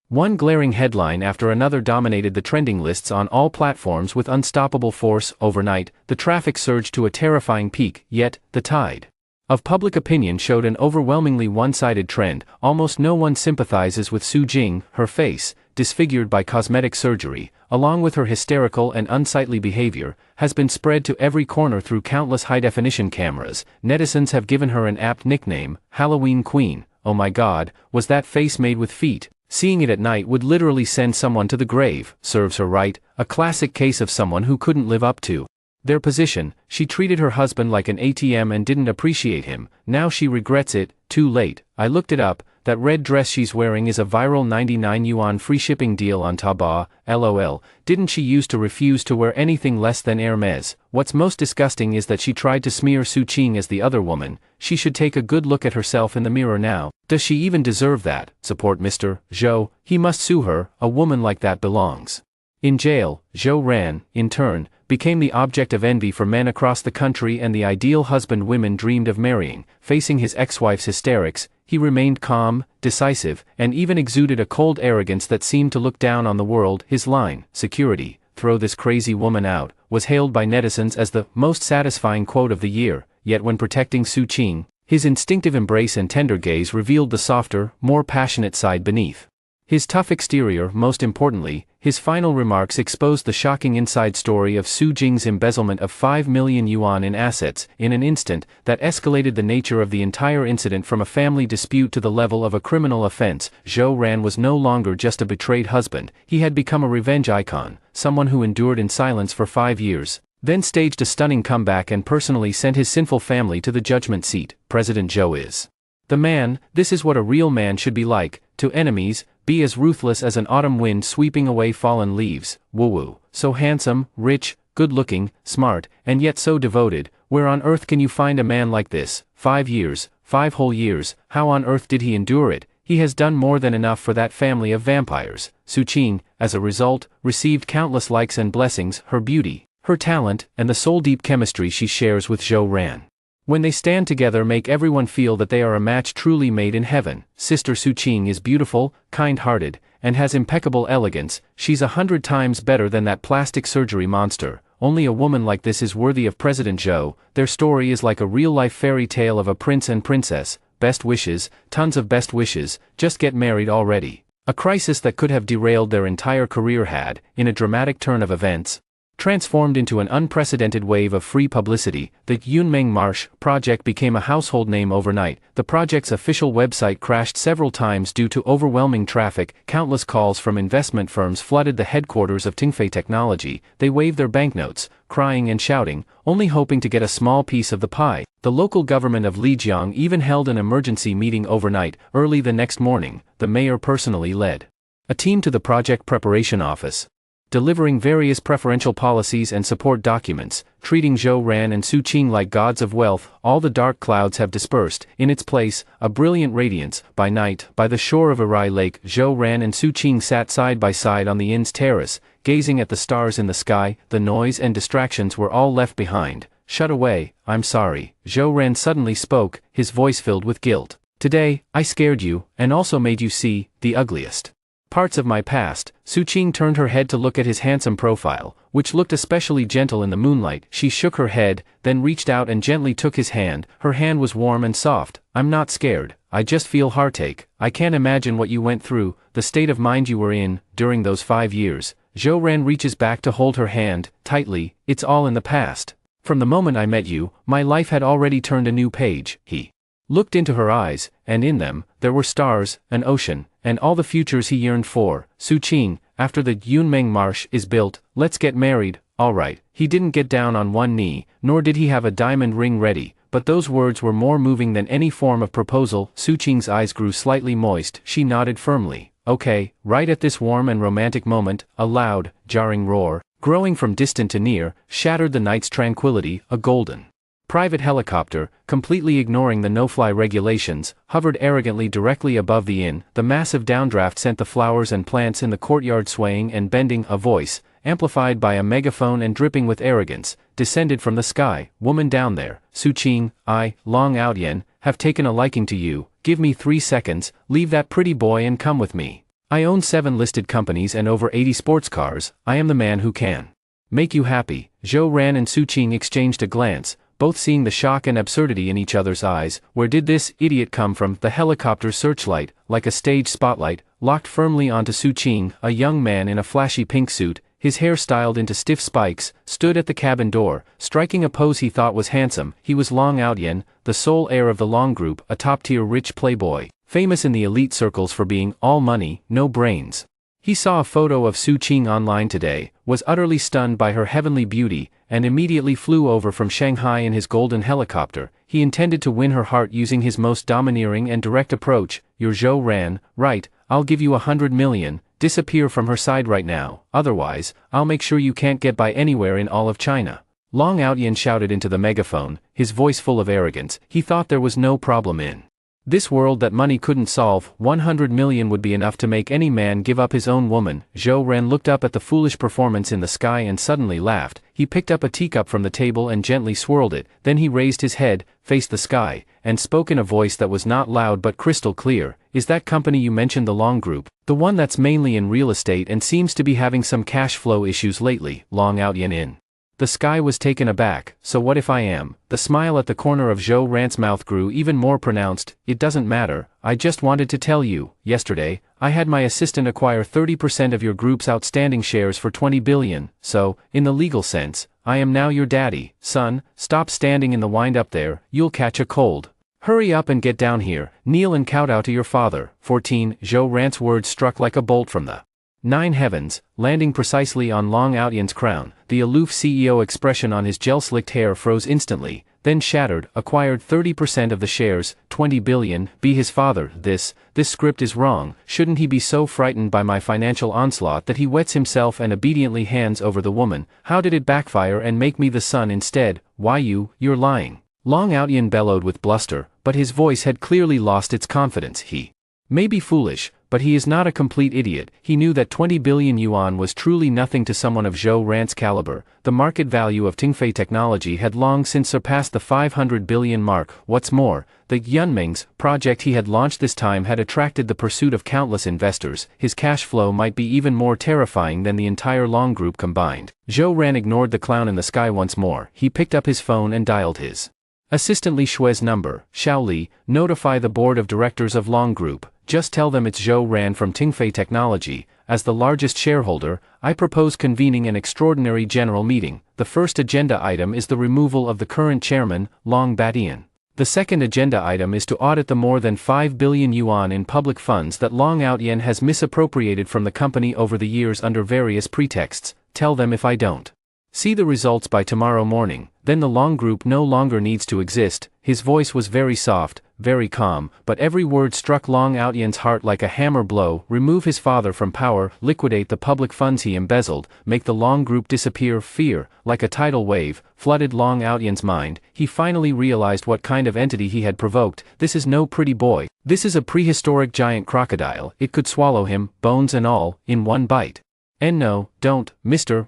One glaring headline after another dominated the trending lists on all platforms with unstoppable force. Overnight, the traffic surged to a terrifying peak, yet, the tide of public opinion showed an overwhelmingly one-sided trend. Almost no one sympathizes with Su Jing. Her face, disfigured by cosmetic surgery, along with her hysterical and unsightly behavior, has been spread to every corner through countless high-definition cameras. Netizens have given her an apt nickname, Halloween Queen. Oh my God, was that face made with feet? Seeing it at night would literally send someone to the grave. Serves her right, a classic case of someone who couldn't live up to their position. She treated her husband like an ATM and didn't appreciate him. Now she regrets it. Too late. I looked it up. That red dress she's wearing is a viral 99 yuan free shipping deal on Taobao. LOL. Didn't she used to refuse to wear anything less than Hermes? What's most disgusting is that she tried to smear Su Qing as the other woman. She should take a good look at herself in the mirror now. Does she even deserve that? Support Mr. Zhou. He must sue her. A woman like that belongs in jail. Zhou Ran, in turn, became the object of envy for men across the country and the ideal husband women dreamed of marrying. Facing his ex-wife's hysterics, he remained calm, decisive, and even exuded a cold arrogance that seemed to look down on the world. His line, "Security, throw this crazy woman out," was hailed by netizens as the most satisfying quote of the year. Yet when protecting Su Qing, his instinctive embrace and tender gaze revealed the softer, more passionate side beneath his tough exterior. Most importantly, his final remarks exposed the shocking inside story of Su Jing's embezzlement of 5 million yuan in assets. In an instant, that escalated the nature of the entire incident from a family dispute to the level of a criminal offense. Zhou Ran was no longer just a betrayed husband, he had become a revenge icon, someone who endured in silence for 5 years, then staged a stunning comeback and personally sent his sinful family to the judgment seat. President Zhou is the man. This is what a real man should be like. To enemies, be as ruthless as an autumn wind sweeping away fallen leaves. Woo-woo. So handsome, rich, good-looking, smart, and yet so devoted. Where on earth can you find a man like this? 5 years, 5 whole years. How on earth did he endure it? He has done more than enough for that family of vampires. Su Qing, as a result, received countless likes and blessings. Her beauty, her talent, and the soul-deep chemistry she shares with Zhou Ran, when they stand together, make everyone feel that they are a match truly made in heaven. Sister Su Qing is beautiful, kind-hearted, and has impeccable elegance. She's 100 times better than that plastic surgery monster. Only a woman like this is worthy of President Zhou. Their story is like a real-life fairy tale of a prince and princess. Best wishes, tons of best wishes, just get married already. A crisis that could have derailed their entire career had, in a dramatic turn of events, transformed into an unprecedented wave of free publicity. The Yunmeng Marsh project became a household name overnight. The project's official website crashed several times due to overwhelming traffic. Countless calls from investment firms flooded the headquarters of Tengfei Technology. They waved their banknotes, crying and shouting, only hoping to get a small piece of the pie. The local government of Lijiang even held an emergency meeting overnight. Early the next morning, the mayor personally led a team to the project preparation office, delivering various preferential policies and support documents, treating Zhou Ran and Su Qing like gods of wealth. All the dark clouds have dispersed. In its place, a brilliant radiance. By night, by the shore of Arai Lake, Zhou Ran and Su Qing sat side by side on the inn's terrace, gazing at the stars in the sky. The noise and distractions were all left behind. Shut away. I'm sorry. Zhou Ran suddenly spoke, his voice filled with guilt. Today, I scared you, and also made you see the ugliest parts of my past. Su Qing turned her head to look at his handsome profile, which looked especially gentle in the moonlight. She shook her head, then reached out and gently took his hand. Her hand was warm and soft. I'm not scared, I just feel heartache. I can't imagine what you went through, the state of mind you were in, during those 5 years. Zhou Ran reaches back to hold her hand, tightly. It's all in the past. From the moment I met you, my life had already turned a new page. He looked into her eyes, and in them, there were stars, an ocean, and all the futures he yearned for. Su Qing, after the Yunmeng Marsh is built, let's get married. All right. He didn't get down on one knee, nor did he have a diamond ring ready, but those words were more moving than any form of proposal. Su Qing's eyes grew slightly moist. She nodded firmly. Okay. Right at this warm and romantic moment, a loud, jarring roar, growing from distant to near, shattered the night's tranquility. A golden private helicopter, completely ignoring the no-fly regulations, hovered arrogantly directly above the inn. The massive downdraft sent the flowers and plants in the courtyard swaying and bending. A voice, amplified by a megaphone and dripping with arrogance, descended from the sky. Woman down there, Su-ching, I, Long Outyen, have taken a liking to you. Give me 3 seconds, leave that pretty boy and come with me. I own 7 listed companies and over 80 sports cars. I am the man who can make you happy. Zhou Ran and Su-ching exchanged a glance, both seeing the shock and absurdity in each other's eyes. Where did this idiot come from? The helicopter's searchlight, like a stage spotlight, locked firmly onto Su-ching. A young man in a flashy pink suit, his hair styled into stiff spikes, stood at the cabin door, striking a pose he thought was handsome. He was Long Outyen, the sole heir of the Long Group, a top-tier rich playboy, famous in the elite circles for being all money, no brains. He saw a photo of Su-ching online today, was utterly stunned by her heavenly beauty, and immediately flew over from Shanghai in his golden helicopter. He intended to win her heart using his most domineering and direct approach. You're Zhou Ran, right? I'll give you 100 million, disappear from her side right now, otherwise, I'll make sure you can't get by anywhere in all of China. Long Outyen shouted into the megaphone, his voice full of arrogance. He thought there was no problem in this world that money couldn't solve. 100 million would be enough to make any man give up his own woman. Zhou Ran looked up at the foolish performance in the sky and suddenly laughed. He picked up a teacup from the table and gently swirled it. Then he raised his head, faced the sky, and spoke in a voice that was not loud but crystal clear. Is that company you mentioned the Long Group, the one that's mainly in real estate and seems to be having some cash flow issues lately? Long Outyen in the sky was taken aback. So what if I am? The smile at the corner of Zhou Ran's mouth grew even more pronounced. It doesn't matter, I just wanted to tell you, yesterday, I had my assistant acquire 30% of your group's outstanding shares for 20 billion, so, in the legal sense, I am now your daddy. Son, stop standing in the wind up there, you'll catch a cold. Hurry up and get down here, kneel and kowtow to your father. 14. Zhou Ran's words struck like a bolt from the 9 heavens, landing precisely on Long Outyen's crown. The aloof CEO expression on his gel-slicked hair froze instantly, then shattered. Acquired 30% of the shares, 20 billion, be his father. This script is wrong. Shouldn't he be so frightened by my financial onslaught that he wets himself and obediently hands over the woman? How did it backfire and make me the son instead? Why you're lying. Long Outyen bellowed with bluster, but his voice had clearly lost its confidence. He may be foolish, but he is not a complete idiot. He knew that 20 billion yuan was truly nothing to someone of Zhou Ran's caliber. The market value of Tingfei technology had long since surpassed the 500 billion mark. What's more, the Yunming's project he had launched this time had attracted the pursuit of countless investors. His cash flow might be even more terrifying than the entire Long Group combined. Zhou Ran ignored the clown in the sky once more. He picked up his phone and dialed his assistant Li Shui's number. Xiao Li, notify the board of directors of Long Group. Just tell them it's Zhou Ran from Tingfei Technology. As the largest shareholder, I propose convening an extraordinary general meeting. The first agenda item is the removal of the current chairman, Long Batian. The second agenda item is to audit the more than 5 billion yuan in public funds that Long Outyen has misappropriated from the company over the years under various pretexts. Tell them if I don't see the results by tomorrow morning, then the Long Group no longer needs to exist. His voice was very soft, very calm, but every word struck Long Outyen's heart like a hammer blow. Remove his father from power, liquidate the public funds he embezzled, make the Long Group disappear. Fear, like a tidal wave, flooded Long Outyen's mind. He finally realized what kind of entity he had provoked. This is no pretty boy. This is a prehistoric giant crocodile. It could swallow him, bones and all, in one bite. And no, don't, Mr.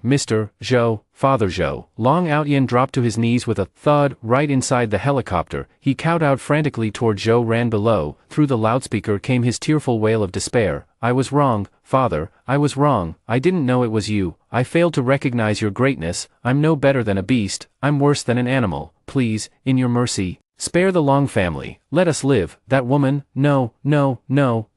Zhou, Father Zhou. Long Outyen dropped to his knees with a thud right inside the helicopter. He kowtowed frantically toward Zhou Ran below. Through the loudspeaker came his tearful wail of despair. I was wrong, Father, I was wrong. I didn't know it was you. I failed to recognize your greatness. I'm no better than a beast. I'm worse than an animal. Please, in your mercy, spare the Long family. Let us live. That woman, no,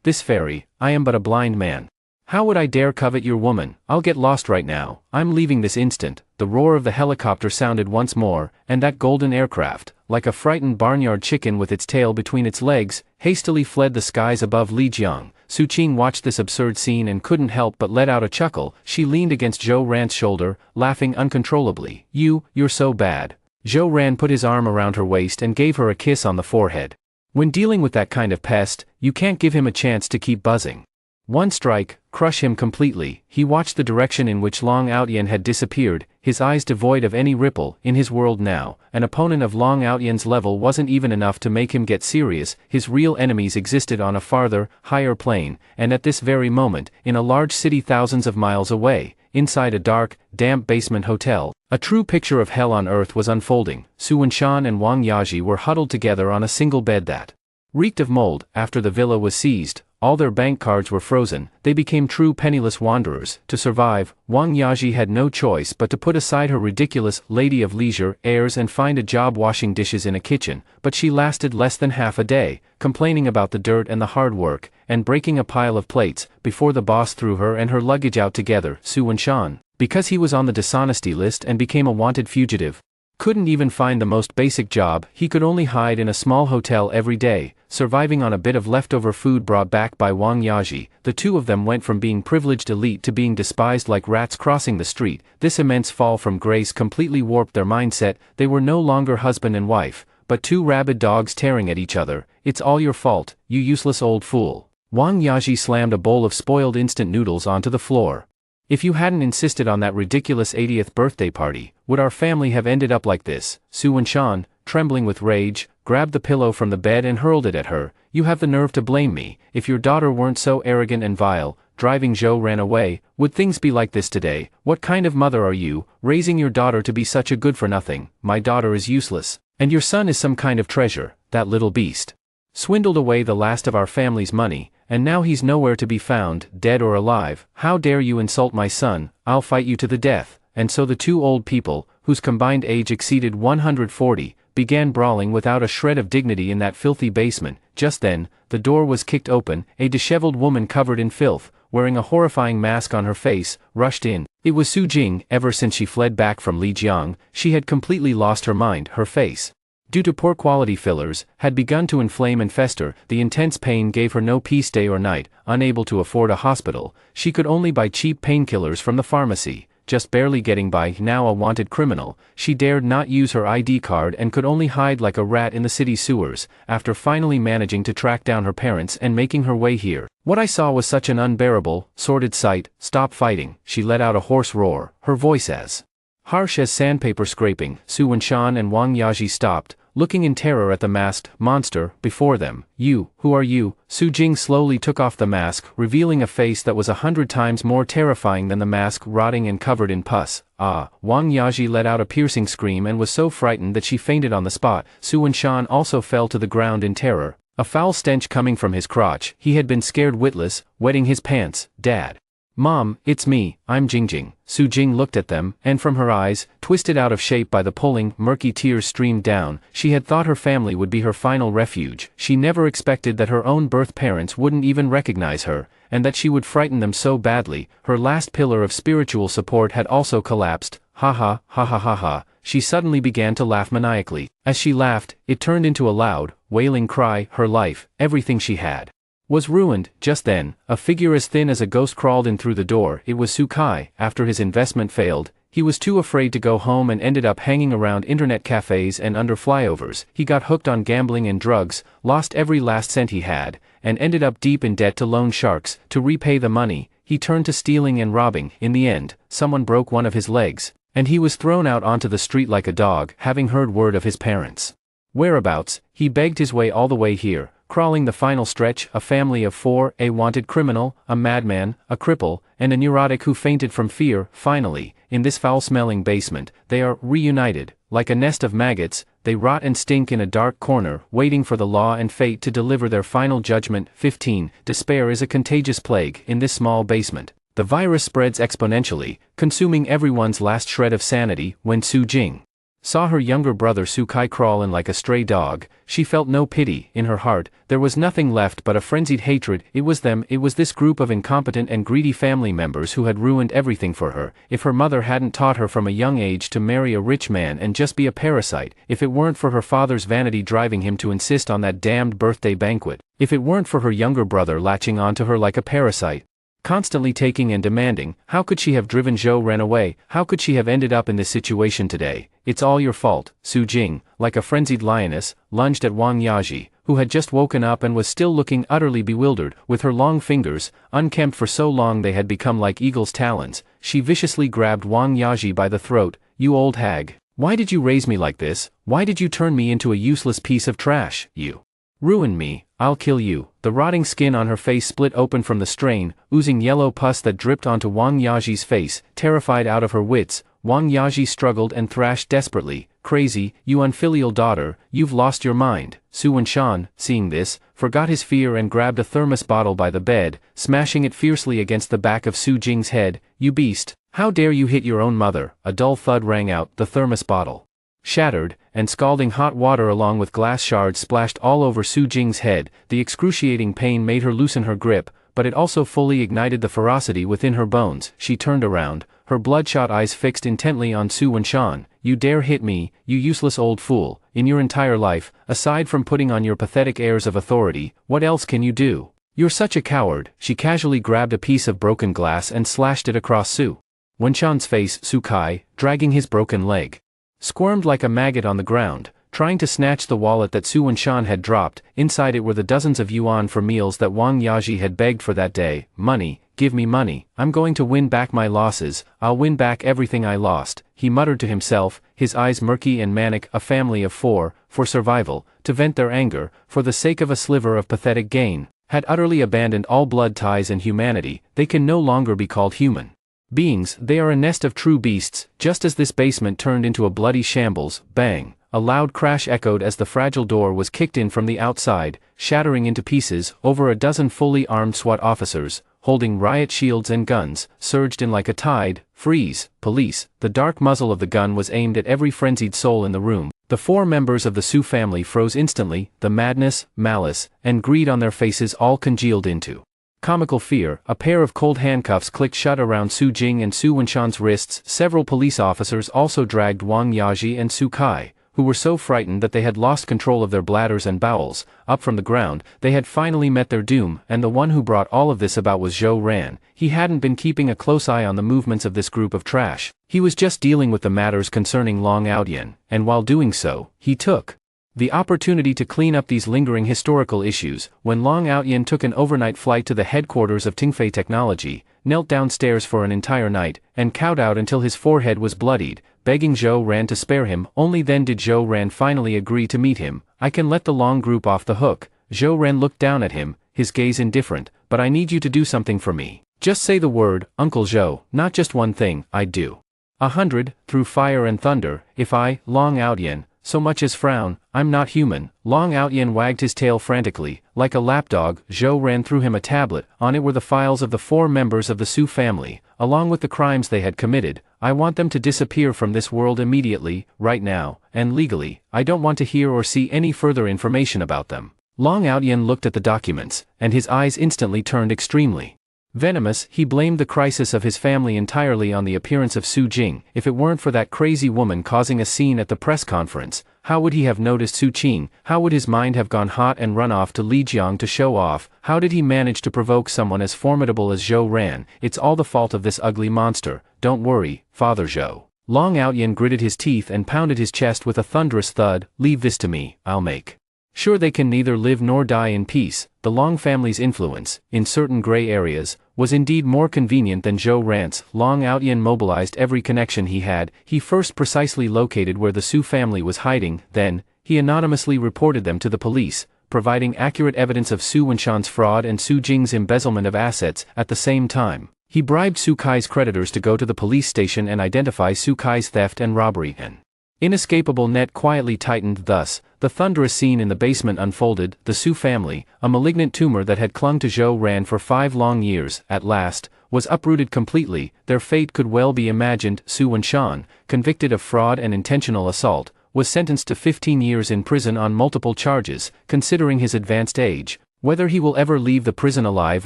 this fairy, I am but a blind man. How would I dare covet your woman? I'll get lost right now. I'm leaving this instant. The roar of the helicopter sounded once more, and that golden aircraft, like a frightened barnyard chicken with its tail between its legs, hastily fled the skies above Lijiang. Su-ching watched this absurd scene and couldn't help but let out a chuckle. She leaned against Zhou Ran's shoulder, laughing uncontrollably. You're so bad. Zhou Ran put his arm around her waist and gave her a kiss on the forehead. When dealing with that kind of pest, you can't give him a chance to keep buzzing. One strike, crush him completely. He watched the direction in which Long Outyen had disappeared, his eyes devoid of any ripple. In his world now, an opponent of Long Outyen's level wasn't even enough to make him get serious. His real enemies existed on a farther, higher plane, and at this very moment, in a large city thousands of miles away. inside a dark, damp basement hotel, a true picture of hell on earth was unfolding. Su Wenshan and Wang Yaji were huddled together on a single bed that reeked of mold. After the villa was seized, all their bank cards were frozen, they became true penniless wanderers. To survive, Wang Yaji had no choice but to put aside her ridiculous lady of leisure airs and find a job washing dishes in a kitchen, but she lasted less than half a day, complaining about the dirt and the hard work, and breaking a pile of plates, before the boss threw her and her luggage out together. Su Wenshan, because he was on the dishonesty list and became a wanted fugitive, couldn't even find the most basic job. He could only hide in a small hotel every day, surviving on a bit of leftover food brought back by Wang Yaji. The two of them went from being privileged elite to being despised like rats crossing the street. This immense fall from grace completely warped their mindset. They were no longer husband and wife, but two rabid dogs tearing at each other. It's all your fault, you useless old fool. Wang Yaji slammed a bowl of spoiled instant noodles onto the floor. If you hadn't insisted on that ridiculous 80th birthday party, would our family have ended up like this? Su Wenshan, trembling with rage, grabbed the pillow from the bed and hurled it at her. You have the nerve to blame me. If your daughter weren't so arrogant and vile, driving Zhou ran away, would things be like this today? What kind of mother are you, raising your daughter to be such a good-for-nothing? My daughter is useless, and your son is some kind of treasure. That little beast swindled away the last of our family's money, and now he's nowhere to be found, dead or alive. How dare you insult my son? I'll fight you to the death. And so the two old people, whose combined age exceeded 140, began brawling without a shred of dignity in that filthy basement. Just then, the door was kicked open. A disheveled woman covered in filth, wearing a horrifying mask on her face, rushed in. It was Su Jing. Ever since she fled back from Lijiang, she had completely lost her mind. Her face, due to poor quality fillers, had begun to inflame and fester. The intense pain gave her no peace day or night. Unable to afford a hospital, she could only buy cheap painkillers from the pharmacy. Just barely getting by, now a wanted criminal, she dared not use her ID card and could only hide like a rat in the city sewers. After finally managing to track down her parents and making her way here, what I saw was such an unbearable, sordid sight. Stop fighting. She let out a hoarse roar, her voice as harsh as sandpaper scraping. Su Wenshan and Wang Yaji stopped, looking in terror at the masked monster before them. You, who are you? Su Jing slowly took off the mask, revealing a face that was 100 times more terrifying than the mask, rotting and covered in pus. Ah! Wang Yaji let out a piercing scream and was so frightened that she fainted on the spot. Su Wenshan also fell to the ground in terror, a foul stench coming from his crotch. He had been scared witless, wetting his pants. Dad. Mom, it's me, I'm Jingjing. Su Jing looked at them, and from her eyes, twisted out of shape by the pulling, murky tears streamed down. She had thought her family would be her final refuge. She never expected that her own birth parents wouldn't even recognize her, and that she would frighten them so badly. Her last pillar of spiritual support had also collapsed. Ha ha, ha ha ha ha. She suddenly began to laugh maniacally. As she laughed, it turned into a loud, wailing cry. Her life, everything she had, was ruined. Just then, a figure as thin as a ghost crawled in through the door. It was Su Kai. After his investment failed, he was too afraid to go home and ended up hanging around internet cafes and under flyovers. He got hooked on gambling and drugs, lost every last cent he had, and ended up deep in debt to loan sharks. To repay the money, he turned to stealing and robbing. In the end, someone broke one of his legs, and he was thrown out onto the street like a dog. Having heard word of his parents' whereabouts, he begged his way all the way here, crawling the final stretch. A family of 4, a wanted criminal, a madman, a cripple, and a neurotic who fainted from fear. Finally, in this foul-smelling basement, they are reunited. Like a nest of maggots, they rot and stink in a dark corner, waiting for the law and fate to deliver their final judgment. 15. Despair is a contagious plague. In this small basement, the virus spreads exponentially, consuming everyone's last shred of sanity. When Su Jing saw her younger brother Su Kai crawl in like a stray dog, she felt no pity. In her heart, there was nothing left but a frenzied hatred. It was them, it was this group of incompetent and greedy family members who had ruined everything for her. If her mother hadn't taught her from a young age to marry a rich man and just be a parasite, if it weren't for her father's vanity driving him to insist on that damned birthday banquet, if it weren't for her younger brother latching onto her like a parasite, constantly taking and demanding, how could she have driven Zhou ran away? How could she have ended up in this situation today? It's all your fault. Su Jing, like a frenzied lioness, lunged at Wang Yaji, who had just woken up and was still looking utterly bewildered. With her long fingers, unkempt for so long they had become like eagle's talons, she viciously grabbed Wang Yaji by the throat. You old hag. Why did you raise me like this? Why did you turn me into a useless piece of trash? You ruined me. I'll kill you." The rotting skin on her face split open from the strain, oozing yellow pus that dripped onto Wang Yaji's face. Terrified out of her wits, Wang Yaji struggled and thrashed desperately. "Crazy, you unfilial daughter, you've lost your mind." Su Wenshan, seeing this, forgot his fear and grabbed a thermos bottle by the bed, smashing it fiercely against the back of Su Jing's head. "You beast, how dare you hit your own mother?" A dull thud rang out, the thermos bottle shattered, and scalding hot water along with glass shards splashed all over Su Jing's head. The excruciating pain made her loosen her grip, but it also fully ignited the ferocity within her bones. She turned around, her bloodshot eyes fixed intently on Su Wenshan. "You dare hit me, you useless old fool. In your entire life, aside from putting on your pathetic airs of authority, what else can you do? You're such a coward." She casually grabbed a piece of broken glass and slashed it across Su Wenshan's face. Su Kai, dragging his broken leg, squirmed like a maggot on the ground, trying to snatch the wallet that Su Wenshan had dropped. Inside it were the dozens of yuan for meals that Wang Yaji had begged for that day. "Money, give me money. I'm going to win back my losses. I'll win back everything I lost," he muttered to himself, his eyes murky and manic. A family of four, for survival, to vent their anger, for the sake of a sliver of pathetic gain, had utterly abandoned all blood ties and humanity. They can no longer be called human beings, they are a nest of true beasts. Just as this basement turned into a bloody shambles, bang! A loud crash echoed as the fragile door was kicked in from the outside, shattering into pieces. Over a dozen fully armed SWAT officers, holding riot shields and guns, surged in like a tide. "Freeze, police!" The dark muzzle of the gun was aimed at every frenzied soul in the room. The four members of the Su family froze instantly, the madness, malice, and greed on their faces all congealed into comical fear. A pair of cold handcuffs clicked shut around Su Jing and Su Wenshan's wrists. Several police officers also dragged Wang Yaji and Su Kai, who were so frightened that they had lost control of their bladders and bowels, up from the ground. They had finally met their doom, and the one who brought all of this about was Zhou Ran. He hadn't been keeping a close eye on the movements of this group of trash. He was just dealing with the matters concerning Long Outyen, and while doing so, he took the opportunity to clean up these lingering historical issues. When Long Outyen took an overnight flight to the headquarters of Tingfei Technology, knelt downstairs for an entire night, and cowed out until his forehead was bloodied, begging Zhou Ran to spare him. Only then did Zhou Ran finally agree to meet him. "I can let the Long group off the hook." Zhou Ran looked down at him, his gaze indifferent. "But I need you to do something for me. Just say the word, Uncle Zhou. Not just one thing, I'd do 100, through fire and thunder, if I, Long Outyen, so much as frown. I'm not human." Long Outyen wagged his tail frantically. Like a lapdog, Zhou Ran threw him a tablet. On it were the files of the four members of the Su family, along with the crimes they had committed. "I want them to disappear from this world immediately, right now, and legally. I don't want to hear or see any further information about them." Long Outyen looked at the documents, and his eyes instantly turned extremely venomous. He blamed the crisis of his family entirely on the appearance of Su Jing. If it weren't for that crazy woman causing a scene at the press conference, how would he have noticed Su Qing? How would his mind have gone hot and run off to Lijiang to show off? How did he manage to provoke someone as formidable as Zhou Ran? "It's all the fault of this ugly monster. Don't worry, Father Zhou." Long Outyen gritted his teeth and pounded his chest with a thunderous thud. "Leave this to me, I'll make sure they can neither live nor die in peace." The Long family's influence, in certain gray areas, was indeed more convenient than Zhou Ran's. Long Outyen mobilized every connection he had. He first precisely located where the Su family was hiding, then, he anonymously reported them to the police, providing accurate evidence of Su Wenshan's fraud and Su Jing's embezzlement of assets. At the same time, he bribed Su Kai's creditors to go to the police station and identify Su Kai's theft and robbery. An inescapable net quietly tightened. Thus, the thunderous scene in the basement unfolded. The Su family, a malignant tumor that had clung to Zhou Ran for 5 long years, at last, was uprooted completely. Their fate could well be imagined. Su Wenshan, convicted of fraud and intentional assault, was sentenced to 15 years in prison on multiple charges. Considering his advanced age, whether he will ever leave the prison alive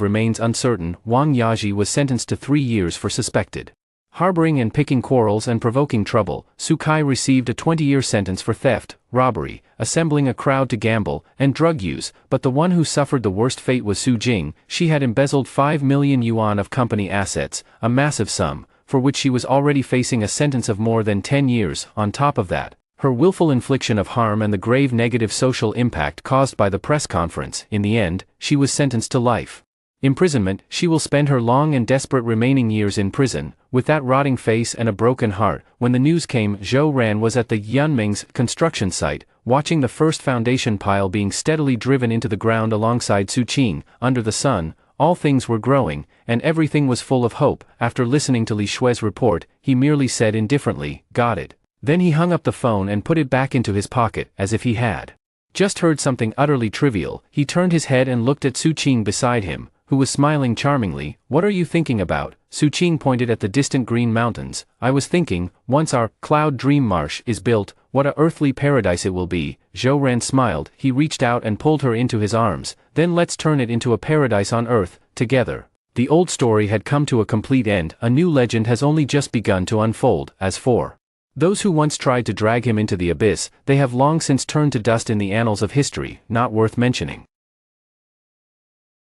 remains uncertain. Wang Yaji was sentenced to 3 years for suspected harboring and picking quarrels and provoking trouble. Su Kai received a 20-year sentence for theft, robbery, assembling a crowd to gamble, and drug use, but the one who suffered the worst fate was Su Jing. She had embezzled 5 million yuan of company assets, a massive sum, for which she was already facing a sentence of more than 10 years. On top of that, her willful infliction of harm and the grave negative social impact caused by the press conference. In the end, she was sentenced to life imprisonment. She will spend her long and desperate remaining years in prison, with that rotting face and a broken heart. When the news came, Zhou Ran was at the Yunming's construction site, watching the first foundation pile being steadily driven into the ground alongside Suqing. Under the sun, all things were growing, and everything was full of hope. After listening to Li Shui's report, he merely said indifferently, "Got it." Then he hung up the phone and put it back into his pocket, as if he had just heard something utterly trivial. He turned his head and looked at Suqing beside him, who was smiling charmingly. "What are you thinking about?" Suqing pointed at the distant green mountains. "I was thinking, once our cloud dream marsh is built, what a earthly paradise it will be." Zhou Ran smiled. He reached out and pulled her into his arms. "Then let's turn it into a paradise on earth, together." The old story had come to a complete end. A new legend has only just begun to unfold. As for those who once tried to drag him into the abyss, they have long since turned to dust in the annals of history, not worth mentioning.